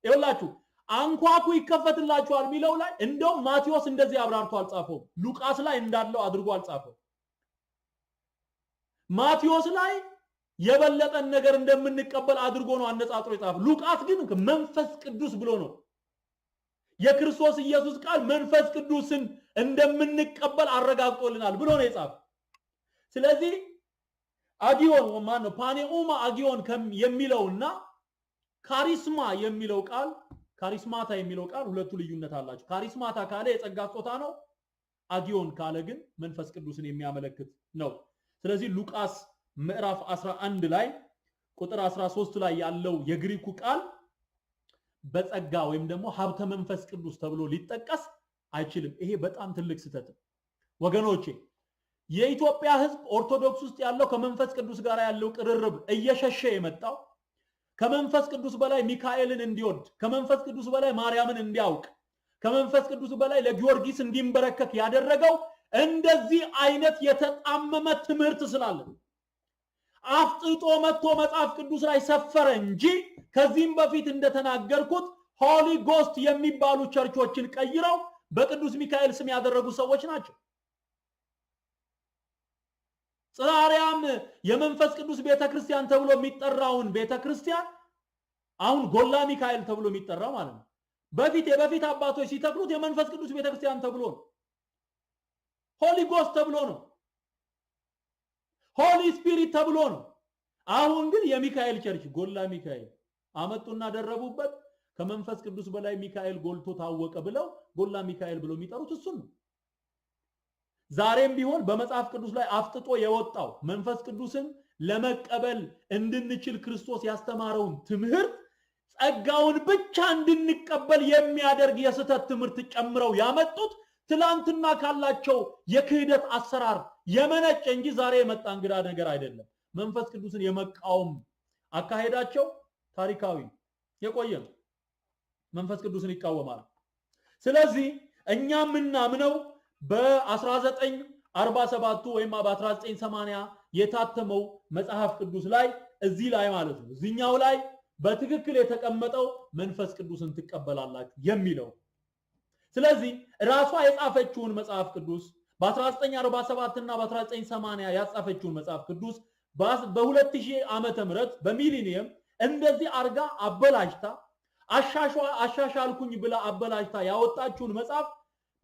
ይኸውላችሁ አንኳኩ ይከፈትላችኋል ሚለው ላይ እንደውም ማቴዎስ እንደዚህ አብራርቶ አልጻፈው። ሉቃስ ላይ እንዳለው አድርጎ አልጻፈው። ማቴዎስ ላይ የበለጠን ነገር እንደምንቀበል አድርጎ ነው አነጻጽሮ የጻፈው። ሉቃስ ግን መንፈስ ቅዱስ ብሎ ነው የክርስቶስ ኢየሱስ ቃል መንፈስ ቅዱስን እንደምንቀበል አረጋግጦልናል ብሎ ነው የጻፈው። ስለዚህ አጊዮን ማነው ፓኔኡማ አጊዮን የሚለውና ካሪስማ የሚለው ቃል ካሪስማታ የሚለው ቃል ሁለቱ ልዩነት አላቸው። ካሪስማታ ካለ የጸጋ ስጦታ ነው። አጊዮን ካለ ግን መንፈስ ቅዱስን የሚያመለክት ነው። ስለዚህ ሉቃስ ምዕራፍ 11 ላይ ቁጥር 13 ላይ ያለው የግሪኩ ቃል በጸጋ ወይም ደግሞ ሀብተ መንፈስ ቅዱስ ተብሎ ሊጠቀስ አይችልም። ይሄ በጣም ትልቅ ስህተት ነው ወገኖቼ። የኢትዮጵያ ሕዝብ ኦርቶዶክስ ውስጥ ያለው ከመንፈስ ቅዱስ ጋር ያለው ቅርርብ እየሸሸ የመጣው ከመንፈስ ቅዱስ በላይ ሚካኤልን እንዲወድ፣ ከመንፈስ ቅዱስ በላይ ማርያምን እንዲያውቅ፣ ከመንፈስ ቅዱስ በላይ ለጊዮርጊስ እንዲንበረከክ ያደረገው እንደዚህ አይነት የተጣመመ ትምህርት ስላለ አፍጥጦ መጥቶ መጽሐፍ ቅዱስ ላይ ሰፈረ እንጂ ከዚህም በፊት እንደተናገርኩት ሆሊ ጎስት የሚባሉ ቸርቾችን ቀይረው በቅዱስ ሚካኤል ስም ያደረጉ ሰዎች ናቸው። ጽራሪያም የመንፈስ ቅዱስ ቤተክርስቲያን ተብሎ የሚጠራውን ቤተክርስቲያን አሁን ጎላ ሚካኤል ተብሎ የሚጠራው ማለት ነው። የበፊት አባቶች ሲተክሉት የመንፈስ ቅዱስ ቤተክርስቲያን ተብሎ ነው። ሆሊ ጎስት ተብሎ ነው። ሆሊ ስፒሪት ተብሎ ነው። አሁን ግን የሚካኤል ቸርች ጎላ ሚካኤል አመጡና ደረቡበት። ከመንፈስ ቅዱስ በላይ ሚካኤል ጎልቶ ታወቀ ብለው ጎላ ሚካኤል ብለው የሚጠሩት እሱን ነው። ዛሬም ቢሆን በመጽሐፍ ቅዱስ ላይ አፍጥጦ የወጣው መንፈስ ቅዱስን ለመቀበል እንድንችል ክርስቶስ ያስተማረውን ትምህርት ጸጋውን ብቻ እንድንቀበል የሚያደርግ የስተት ትምህርት ጨምረው ያመጡት ትላንትና ካላቸው የክህደት አሰራር የመነጨ እንጂ ዛሬ የመጣ እንግዳ ነገር አይደለም። መንፈስ ቅዱስን የመቃወም አካሄዳቸው ታሪካዊ የቆየ ነው። መንፈስ ቅዱስን ይቃወማል። ስለዚህ እኛ ምናምነው በ1947 ወይም በ1980 የታተመው መጽሐፍ ቅዱስ ላይ እዚህ ላይ ማለት ነው እዚህኛው ላይ በትክክል የተቀመጠው መንፈስ ቅዱስን ትቀበላላችሁ የሚለው። ስለዚህ ራሷ የጻፈችውን መጽሐፍ ቅዱስ በ1947 እና በ1980 ያጻፈችውን መጽሐፍ ቅዱስ በ2000 ዓመተ ምህረት በሚሊኒየም እንደዚህ አርጋ አበላሽታ አሻሻልኩኝ ብላ አበላሽታ ያወጣችውን መጽሐፍ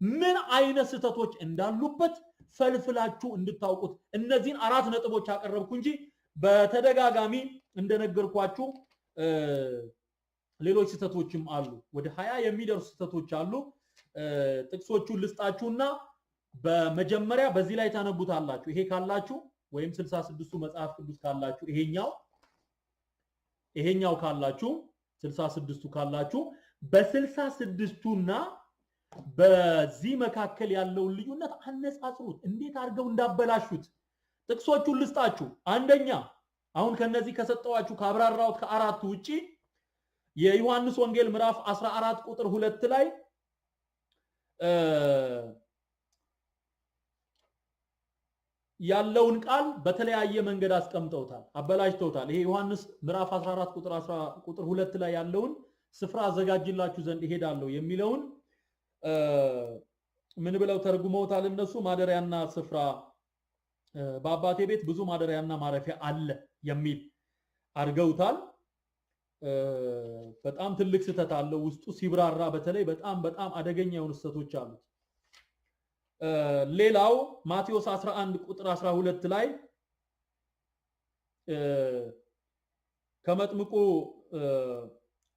ምን አይነት ስህተቶች እንዳሉበት ፈልፍላችሁ እንድታውቁት እነዚህን 4 ነጥቦች አቀረብኩ እንጂ በተደጋጋሚ እንደነገርኳችሁ ሌሎች ስህተቶችም አሉ። ወደ 20 የሚደርሱ ስህተቶች አሉ። ጥቅሶቹን ልስጣችሁና በመጀመሪያ በዚህ ላይ ታነቡታላችሁ። ይሄ ካላችሁ ወይም 66ቱ መጽሐፍ ቅዱስ ካላችሁ ይሄኛው ካላችሁ 66ቱ ካላችሁ በ66ቱና በዚህ መካከል ያለውን ልዩነት አነጻጽሩት። እንዴት አድርገው እንዳበላሹት ጥቅሶቹን ልስጣችሁ። አንደኛ አሁን ከነዚህ ከሰጠዋችሁ ካብራራውት ከአራቱ ውጪ የዮሐንስ ወንጌል ምዕራፍ 14 ቁጥር 2 ላይ ያለውን ቃል በተለያየ መንገድ አስቀምጠውታል፣ አበላሽተውታል። ይሄ ዮሐንስ ምዕራፍ 14 ቁጥር 2 ላይ ያለውን ስፍራ አዘጋጅላችሁ ዘንድ እሄዳለሁ የሚለውን ምን ብለው ተርጉመውታል እነሱ? ማደሪያና ስፍራ በአባቴ ቤት ብዙ ማደሪያና ማረፊያ አለ የሚል አድርገውታል። በጣም ትልቅ ስህተት አለው ውስጡ ሲብራራ፣ በተለይ በጣም አደገኛ የሆኑ ስህተቶች አሉት። ሌላው ማቴዎስ 11 ቁጥር 12 ላይ ከመጥምቁ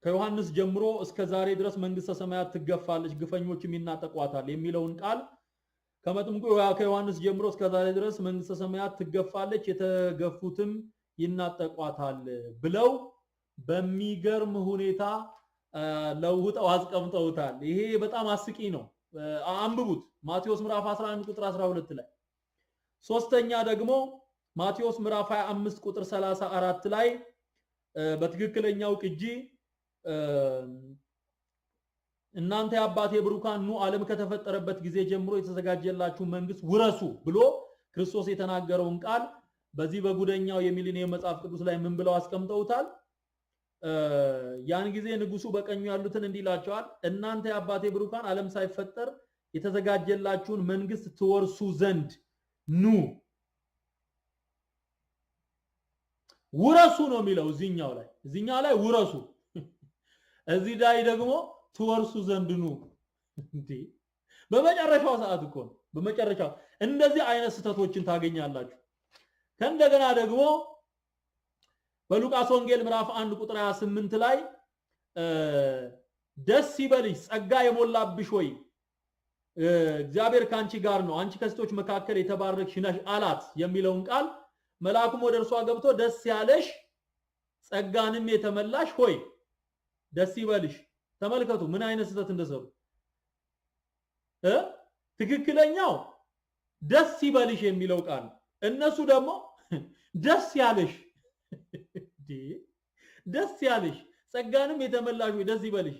ከዮሐንስ ጀምሮ እስከ ዛሬ ድረስ መንግስተ ሰማያት ትገፋለች፣ ግፈኞችም ይናጠቋታል የሚለውን ቃል ከመጥምቁ ከዮሐንስ ጀምሮ እስከ ዛሬ ድረስ መንግስተ ሰማያት ትገፋለች፣ የተገፉትም ይናጠቋታል ብለው በሚገርም ሁኔታ ለውጠው አስቀምጠውታል። ይሄ በጣም አስቂ ነው። አንብቡት። ማቴዎስ ምዕራፍ 11 ቁጥር 12 ላይ። ሶስተኛ ደግሞ ማቴዎስ ምዕራፍ 25 ቁጥር 34 ላይ በትክክለኛው ቅጂ እናንተ የአባቴ ብሩካን ኑ ዓለም ከተፈጠረበት ጊዜ ጀምሮ የተዘጋጀላችሁ መንግስት ውረሱ ብሎ ክርስቶስ የተናገረውን ቃል በዚህ በጉደኛው የሚሊኒየም መጽሐፍ ቅዱስ ላይ ምን ብለው አስቀምጠውታል? ያን ጊዜ ንጉሱ በቀኙ ያሉትን እንዲላቸዋል፣ እናንተ የአባቴ ብሩካን ዓለም ሳይፈጠር የተዘጋጀላችሁን መንግስት ትወርሱ ዘንድ ኑ። ውረሱ ነው የሚለው እዚህኛው ላይ ውረሱ፣ እዚህ ላይ ደግሞ ትወርሱ ዘንድ ኑ። እንዴ በመጨረሻው ሰዓት እኮ ነው። በመጨረሻው እንደዚህ አይነት ስህተቶችን ታገኛላችሁ። ከእንደገና ደግሞ በሉቃስ ወንጌል ምዕራፍ 1 ቁጥር 28 ላይ ደስ ይበልሽ ጸጋ የሞላብሽ ሆይ እግዚአብሔር ካንቺ ጋር ነው አንቺ ከሴቶች መካከል የተባረክሽ ነሽ አላት የሚለውን ቃል መልአኩም ወደ እርሷ ገብቶ ደስ ያለሽ ጸጋንም የተመላሽ ሆይ ደስ ይበልሽ ተመልከቱ ምን አይነት ስህተት እንደሰሩ ትክክለኛው ደስ ይበልሽ የሚለው ቃል እነሱ ደግሞ ደስ ያለሽ ደስ ያለሽ ጸጋንም የተመላሽ ሆይ ደስ ይበልሽ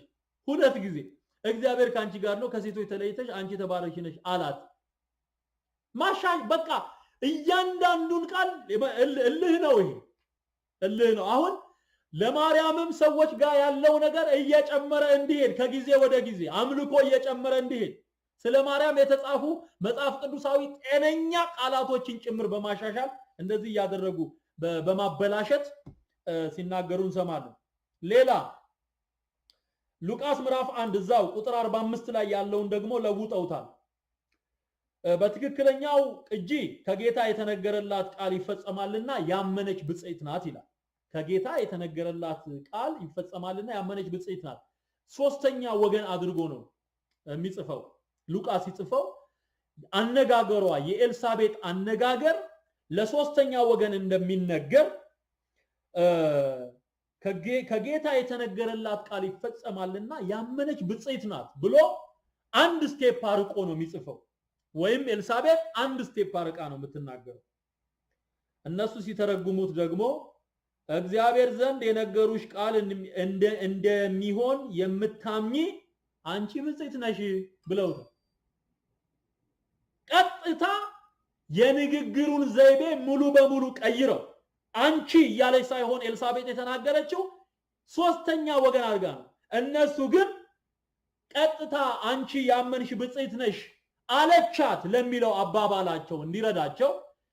ሁለት ጊዜ እግዚአብሔር ካንቺ ጋር ነው ከሴቶች ተለይተሽ አንቺ ተባረክሽ ነሽ አላት ማሻሽ በቃ እያንዳንዱን ቃል እልህ ነው ይሄ እልህ ነው አሁን ለማርያምም ሰዎች ጋር ያለው ነገር እየጨመረ እንዲሄድ ከጊዜ ወደ ጊዜ አምልኮ እየጨመረ እንዲሄድ ስለ ማርያም የተጻፉ መጽሐፍ ቅዱሳዊ ጤነኛ ቃላቶችን ጭምር በማሻሻል እንደዚህ ያደረጉ በማበላሸት ሲናገሩ እንሰማለን ሌላ ሉቃስ ምዕራፍ 1 እዛው ቁጥር 45 ላይ ያለውን ደግሞ ለውጠውታል በትክክለኛው ቅጂ ከጌታ የተነገረላት ቃል ይፈጸማልና ያመነች ብጽዕት ናት ይላል ከጌታ የተነገረላት ቃል ይፈጸማልና ያመነች ብጽዕት ናት ሶስተኛ ወገን አድርጎ ነው የሚጽፈው ሉቃስ ይጽፈው አነጋገሯ የኤልሳቤጥ አነጋገር ለሶስተኛ ወገን እንደሚነገር ከጌታ የተነገረላት ቃል ይፈጸማልና ያመነች ብጽዕት ናት ብሎ አንድ ስቴፕ አርቆ ነው የሚጽፈው ወይም ኤልሳቤጥ አንድ ስቴፕ አርቃ ነው የምትናገረው እነሱ ሲተረጉሙት ደግሞ እግዚአብሔር ዘንድ የነገሩሽ ቃል እንደሚሆን የምታምኚ አንቺ ብጽዕት ነሽ ብለው ቀጥታ የንግግሩን ዘይቤ ሙሉ በሙሉ ቀይረው አንቺ እያለች ሳይሆን ኤልሳቤጥ የተናገረችው ሶስተኛ ወገን አድርጋ ነው እነሱ ግን ቀጥታ አንቺ ያመንሽ ብጽዕት ነሽ አለቻት ለሚለው አባባላቸው እንዲረዳቸው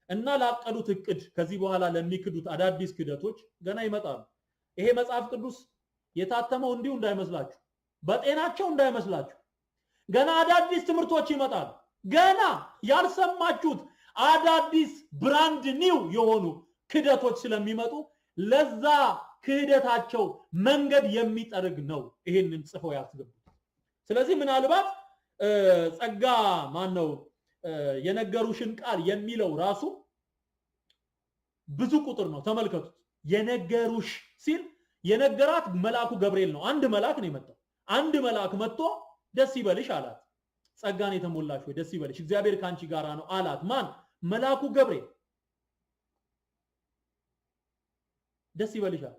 እና ላቀዱት እቅድ ከዚህ በኋላ ለሚክዱት አዳዲስ ክደቶች ገና ይመጣሉ ይሄ መጽሐፍ ቅዱስ የታተመው እንዲሁ እንዳይመስላችሁ በጤናቸው እንዳይመስላችሁ ገና አዳዲስ ትምህርቶች ይመጣሉ ገና ያልሰማችሁት አዳዲስ ብራንድ ኒው የሆኑ ክደቶች ስለሚመጡ ለዛ ክህደታቸው መንገድ የሚጠርግ ነው ይሄንን ጽፈው ያስገቡ ስለዚህ ምናልባት ጸጋ ማን ነው የነገሩሽን ቃል የሚለው ራሱ ብዙ ቁጥር ነው ተመልከቱት የነገሩሽ ሲል የነገራት መልአኩ ገብርኤል ነው አንድ መልአክ ነው የመጣው አንድ መልአክ መጥቶ ደስ ይበልሽ አላት ጸጋን የተሞላሽ ወይ ደስ ይበልሽ እግዚአብሔር ካንቺ ጋር ነው አላት ማን መልአኩ ገብርኤል ደስ ይበልሻል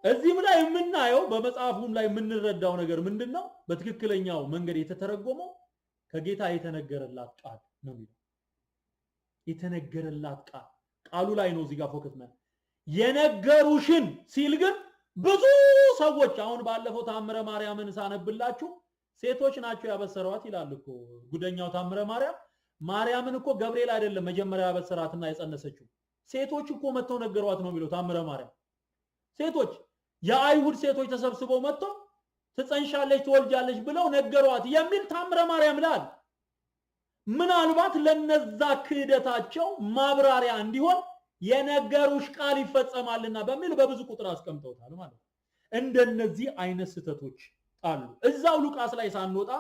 እዚህም ላይ የምናየው በመጽሐፉም ላይ የምንረዳው ነገር ምንድነው በትክክለኛው መንገድ የተተረጎመው ከጌታ የተነገረላት ቃል ነው የሚለው የተነገረላት ቃሉ ላይ ነው እዚህ ጋር ፎከስ ማለት የነገሩሽን ሲል ግን ብዙ ሰዎች አሁን ባለፈው ታምረ ማርያምን ሳነብላችሁ ሴቶች ናቸው ያበሰሯት ይላል እኮ ጉደኛው ታምረ ማርያምን እኮ ገብርኤል አይደለም መጀመሪያ ያበሰራትና የጸነሰችው ሴቶች እኮ መተው ነገሯት ነው የሚለው ታምረ ማርያም ሴቶች የአይሁድ ሴቶች ተሰብስበው መተው ትጸንሻለች ትወልጃለች ብለው ነገሯት የሚል ታምረ ማርያም ላይ ምናልባት ለነዛ ክህደታቸው ማብራሪያ እንዲሆን የነገሩሽ ቃል ይፈጸማልና በሚል በብዙ ቁጥር አስቀምጠውታል ማለት እንደነዚህ አይነት ስተቶች አሉ እዛው ሉቃስ ላይ ሳንወጣ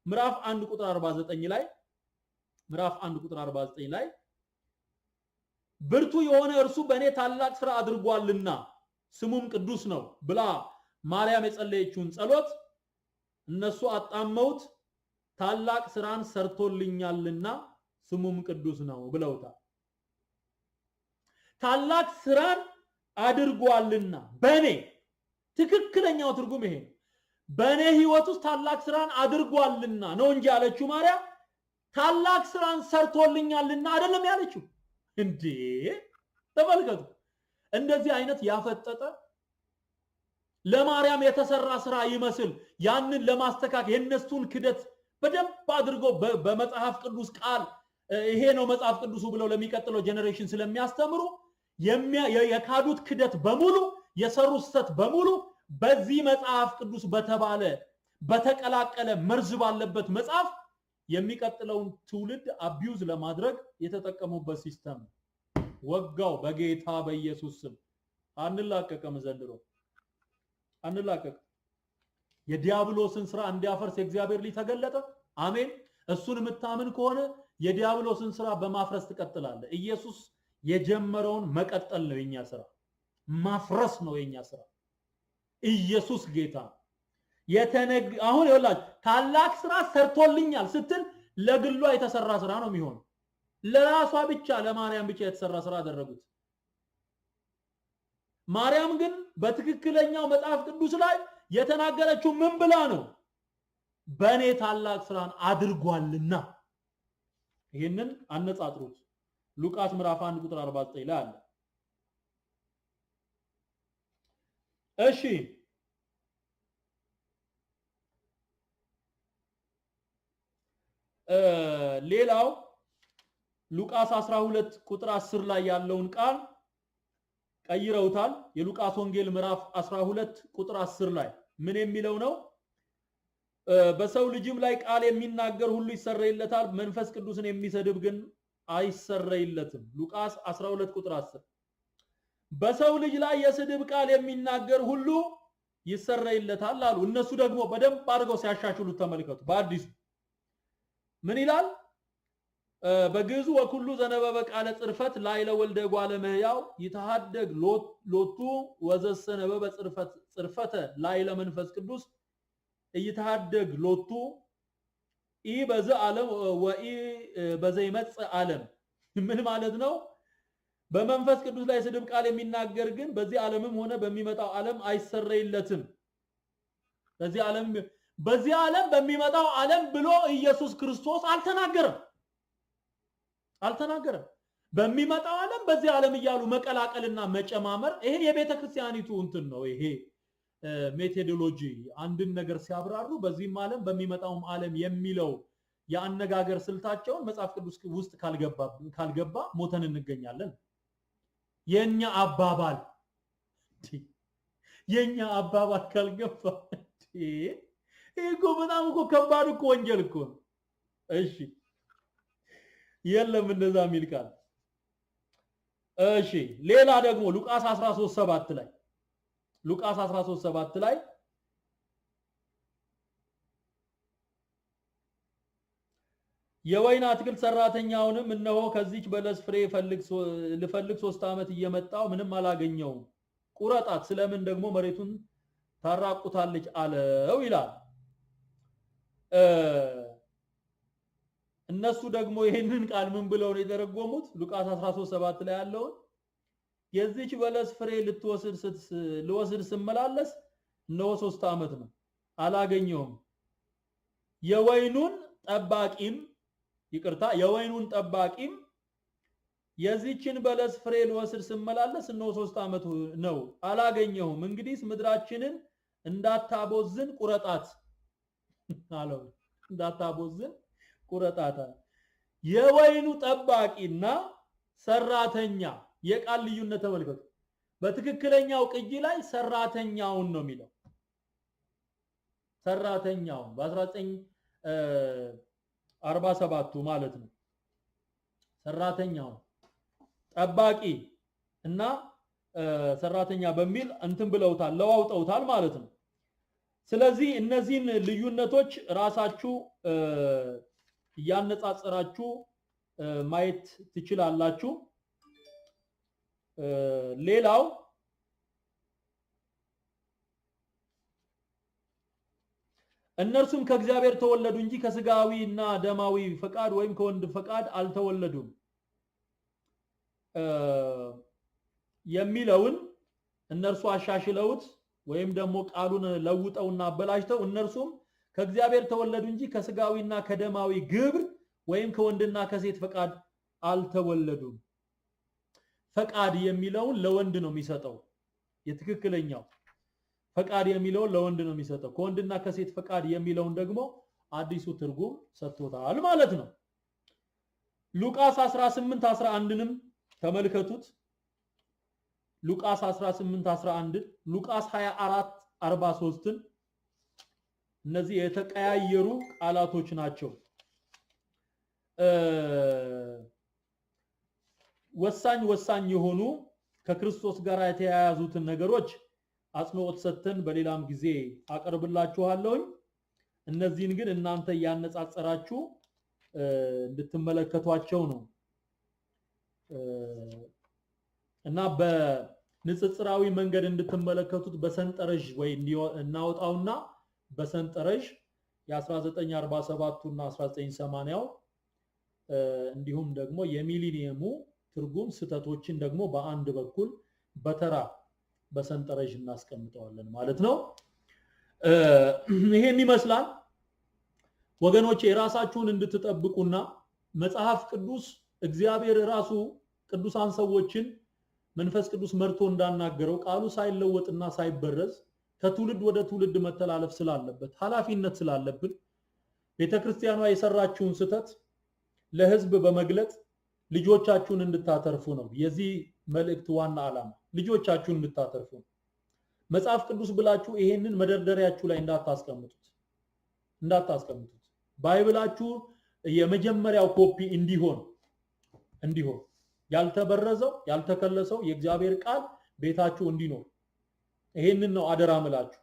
ምዕራፍ 1 ቁጥር 49 ላይ ብርቱ የሆነ እርሱ በእኔ ታላቅ ስራ አድርጓልና ስሙም ቅዱስ ነው ብላ ማርያም የጸለየችውን ጸሎት እነሱ አጣመውት ታላቅ ስራን ሰርቶልኛልና ስሙም ቅዱስ ነው ብለውታል ታላቅ ስራን አድርጓልና በኔ ትክክለኛው ትርጉም ይሄ በኔ ህይወት ውስጥ ታላቅ ስራን አድርጓልና ነው እንጂ ያለችው ማርያም ታላቅ ስራን ሰርቶልኛልና አይደለም ያለችው እንዴ ተመልከቱ እንደዚህ አይነት ያፈጠጠ ለማርያም የተሰራ ስራ ይመስል ያንን ለማስተካከል የነሱን ክደት በደንብ አድርጎ በመጽሐፍ ቅዱስ ቃል ይሄ ነው መጽሐፍ ቅዱሱ ብለው ለሚቀጥለው ጄኔሬሽን ስለሚያስተምሩ የካዱት ክደት በሙሉ የሰሩት ስተት በሙሉ በዚህ መጽሐፍ ቅዱስ በተባለ በተቀላቀለ መርዝ ባለበት መጽሐፍ የሚቀጥለውን ትውልድ አቢዩዝ ለማድረግ የተጠቀሙበት ሲስተም ወጋው በጌታ በኢየሱስ ስም አንላቀቀም ዘንድሮ አንላቀቅ የዲያብሎስን ስራ እንዲያፈርስ የእግዚአብሔር ልጅ ተገለጠ። አሜን። እሱን የምታምን ከሆነ የዲያብሎስን ስራ በማፍረስ ትቀጥላለህ። ኢየሱስ የጀመረውን መቀጠል ነው የኛ ስራ፣ ማፍረስ ነው የኛ ስራ። ኢየሱስ ጌታ አሁን ይኸውላችሁ ታላቅ ስራ ሰርቶልኛል ስትል ለግሏ የተሰራ ስራ ነው የሚሆነው። ለራሷ ብቻ ለማርያም ብቻ የተሰራ ስራ አደረጉት። ማርያም ግን በትክክለኛው መጽሐፍ ቅዱስ ላይ የተናገረችው ምን ብላ ነው? በኔ ታላቅ ስራን አድርጓልና። ይሄንን አነጻጥሩት። ሉቃስ ምዕራፍ 1 ቁጥር 49 ላይ አለ። እሺ ሌላው ሉቃስ 12 ቁጥር 10 ላይ ያለውን ቃል ቀይረውታል። የሉቃስ ወንጌል ምዕራፍ 12 ቁጥር 10 ላይ ምን የሚለው ነው? በሰው ልጅም ላይ ቃል የሚናገር ሁሉ ይሰረይለታል፣ መንፈስ ቅዱስን የሚሰድብ ግን አይሰረይለትም። ሉቃስ 12 ቁጥር 10 በሰው ልጅ ላይ የስድብ ቃል የሚናገር ሁሉ ይሰረይለታል አሉ። እነሱ ደግሞ በደንብ አድርገው ሲያሻሽሉት ተመልከቱ። በአዲሱ ምን ይላል? በግዕዙ ወኩሉ ዘነበበ ቃለ ጽርፈት ላይ ለወልደ ጓለ መህያው ይተሐደግ ሎቱ ወዘሰነበበ ጽርፈተ ላይ ለመንፈስ ቅዱስ ይተሐደግ ሎቱ ኢ በዘ ዓለም ወኢ በዘ ይመጽእ ዓለም። ምን ማለት ነው? በመንፈስ ቅዱስ ላይ ስድብ ቃል የሚናገር ግን በዚህ ዓለምም ሆነ በሚመጣው ዓለም አይሰረይለትም። በዚህ ዓለም በሚመጣው ዓለም ብሎ ኢየሱስ ክርስቶስ አልተናገረም። በሚመጣው ዓለም በዚህ ዓለም እያሉ መቀላቀልና መጨማመር ይሄ የቤተ ክርስቲያኒቱ እንትን ነው። ይሄ ሜቶዶሎጂ አንድን ነገር ሲያብራሩ በዚህም ዓለም በሚመጣውም ዓለም የሚለው የአነጋገር ስልታቸውን መጽሐፍ ቅዱስ ውስጥ ካልገባ ሞተን እንገኛለን። የኛ አባባል ካልገባ እኮ በጣም እኮ ከባድ እኮ ወንጀል እኮ ነው። እሺ የለም እንደዛ የሚል ቃል። እሺ ሌላ ደግሞ ሉቃስ 13:7 ላይ የወይን አትክልት ሰራተኛውንም እነሆ ከዚች በለስ ፍሬ ልፈልግ 3 ዓመት እየመጣው ምንም አላገኘውም፣ ቁረጣት፣ ስለምን ደግሞ መሬቱን ታራቁታለች አለው ይላል። እነሱ ደግሞ ይሄንን ቃል ምን ብለው ነው የተረጎሙት? ሉቃስ 13:7 ላይ ያለውን የዚች በለስ ፍሬ ልወስድ ስመላለስ እነሆ 3 ዓመት ነው አላገኘውም፣ የወይኑን ጠባቂም የዚችን በለስ ፍሬ ልወስድ ስመላለስ እነሆ 3 ዓመት ነው አላገኘውም፣ እንግዲህ ምድራችንን እንዳታቦዝን ቁረጣት አለው። እንዳታቦዝን ቁረጣታ። የወይኑ ጠባቂና ሰራተኛ የቃል ልዩነት ተመልከቱ። በትክክለኛው ቅጂ ላይ ሰራተኛውን ነው የሚለው። ሰራተኛውን በ1947 ማለት ነው። ሰራተኛውን ጠባቂ እና ሰራተኛ በሚል እንትን ብለውታል፣ ለዋውጠውታል ማለት ነው። ስለዚህ እነዚህን ልዩነቶች ራሳችሁ ያነጻጸራችሁ ማየት ትችላላችሁ። ሌላው እነርሱም ከእግዚአብሔር ተወለዱ እንጂ ከስጋዊና ደማዊ ፈቃድ ወይም ከወንድ ፈቃድ አልተወለዱም የሚለውን እነርሱ አሻሽለውት ወይም ደግሞ ቃሉን ለውጠውና አበላሽተው እነርሱም ከእግዚአብሔር ተወለዱ እንጂ ከስጋዊና ከደማዊ ግብር ወይም ከወንድና ከሴት ፈቃድ አልተወለዱም። ፈቃድ የሚለውን ለወንድ ነው የሚሰጠው። የትክክለኛው ፈቃድ የሚለውን ለወንድ ነው የሚሰጠው። ከወንድና ከሴት ፈቃድ የሚለውን ደግሞ አዲሱ ትርጉም ሰጥቶታል ማለት ነው። ሉቃስ 18:11ንም ተመልከቱት። ሉቃስ 18:11 ሉቃስ 24:43 እነዚህ የተቀያየሩ ቃላቶች ናቸው። ወሳኝ የሆኑ ከክርስቶስ ጋር የተያያዙትን ነገሮች አጽንኦት ሰጥተን በሌላም ጊዜ አቀርብላችኋለሁኝ። እነዚህን ግን እናንተ ያነጻጸራችሁ እንድትመለከቷቸው ነው እና በንጽጽራዊ መንገድ እንድትመለከቱት በሰንጠረዥ ወይ እናውጣውና በሰንጠረዥ የ1947 እና 1980ው እንዲሁም ደግሞ የሚሊኒየሙ ትርጉም ስተቶችን ደግሞ በአንድ በኩል በተራ በሰንጠረዥ እናስቀምጠዋለን ማለት ነው። ይሄን ይመስላል ወገኖቼ። ራሳችሁን እንድትጠብቁና መጽሐፍ ቅዱስ እግዚአብሔር ራሱ ቅዱሳን ሰዎችን መንፈስ ቅዱስ መርቶ እንዳናገረው ቃሉ ሳይለወጥና ሳይበረዝ ከትውልድ ወደ ትውልድ መተላለፍ ስላለበት ኃላፊነት ስላለብን ቤተክርስቲያኗ የሰራችውን ስተት ለህዝብ በመግለጽ ልጆቻችሁን እንድታተርፉ ነው የዚህ መልእክት ዋና ዓላማ። ልጆቻችሁን እንድታተርፉ ነው። መጽሐፍ ቅዱስ ብላችሁ ይሄንን መደርደሪያችሁ ላይ እንዳታስቀምጡት። ባይብላችሁ የመጀመሪያው ኮፒ እንዲሆን ያልተበረዘው ያልተከለሰው የእግዚአብሔር ቃል ቤታችሁ እንዲኖር ይሄንን ነው አደራ ምላችሁ።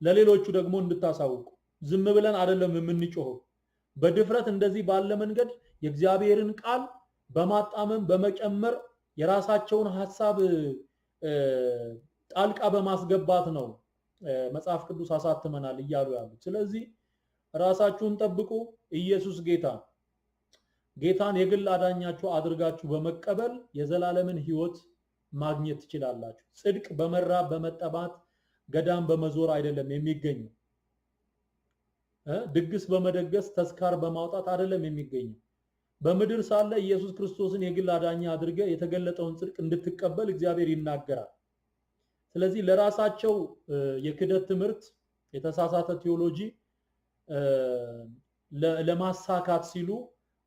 ለሌሎቹ ደግሞ እንድታሳውቁ ዝም ብለን አይደለም የምንጮኸው። በድፍረት እንደዚህ ባለ መንገድ የእግዚአብሔርን ቃል በማጣመም በመጨመር የራሳቸውን ሐሳብ ጣልቃ በማስገባት ነው መጽሐፍ ቅዱስ አሳትመናል እያሉ ያሉት። ስለዚህ ራሳችሁን ጠብቁ። ኢየሱስ ጌታን የግል አዳኛችሁ አድርጋችሁ በመቀበል የዘላለምን ሕይወት ማግኘት ትችላላችሁ። ጽድቅ በመራብ በመጠባት ገዳም በመዞር አይደለም የሚገኘው። ድግስ በመደገስ ተስካር በማውጣት አይደለም የሚገኘው። በምድር ሳለ ኢየሱስ ክርስቶስን የግል አዳኛ አድርገ የተገለጠውን ጽድቅ እንድትቀበል እግዚአብሔር ይናገራል። ስለዚህ ለራሳቸው የክደት ትምህርት የተሳሳተ ቴዎሎጂ ለማሳካት ሲሉ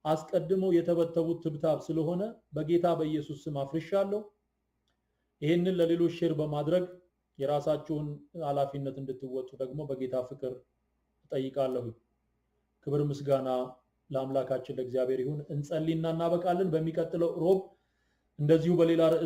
አስቀድመው የተበተቡት ትብታብ ስለሆነ በጌታ በኢየሱስ ስም አፍርሻለሁ። ይሄንን ለሌሎች ሼር በማድረግ የራሳችሁን ኃላፊነት እንድትወጡ ደግሞ በጌታ ፍቅር እጠይቃለሁ። ክብር ምስጋና ለአምላካችን ለእግዚአብሔር ይሁን። እንጸልይና እናበቃለን። በሚቀጥለው ሮብ እንደዚሁ በሌላ ርዕስ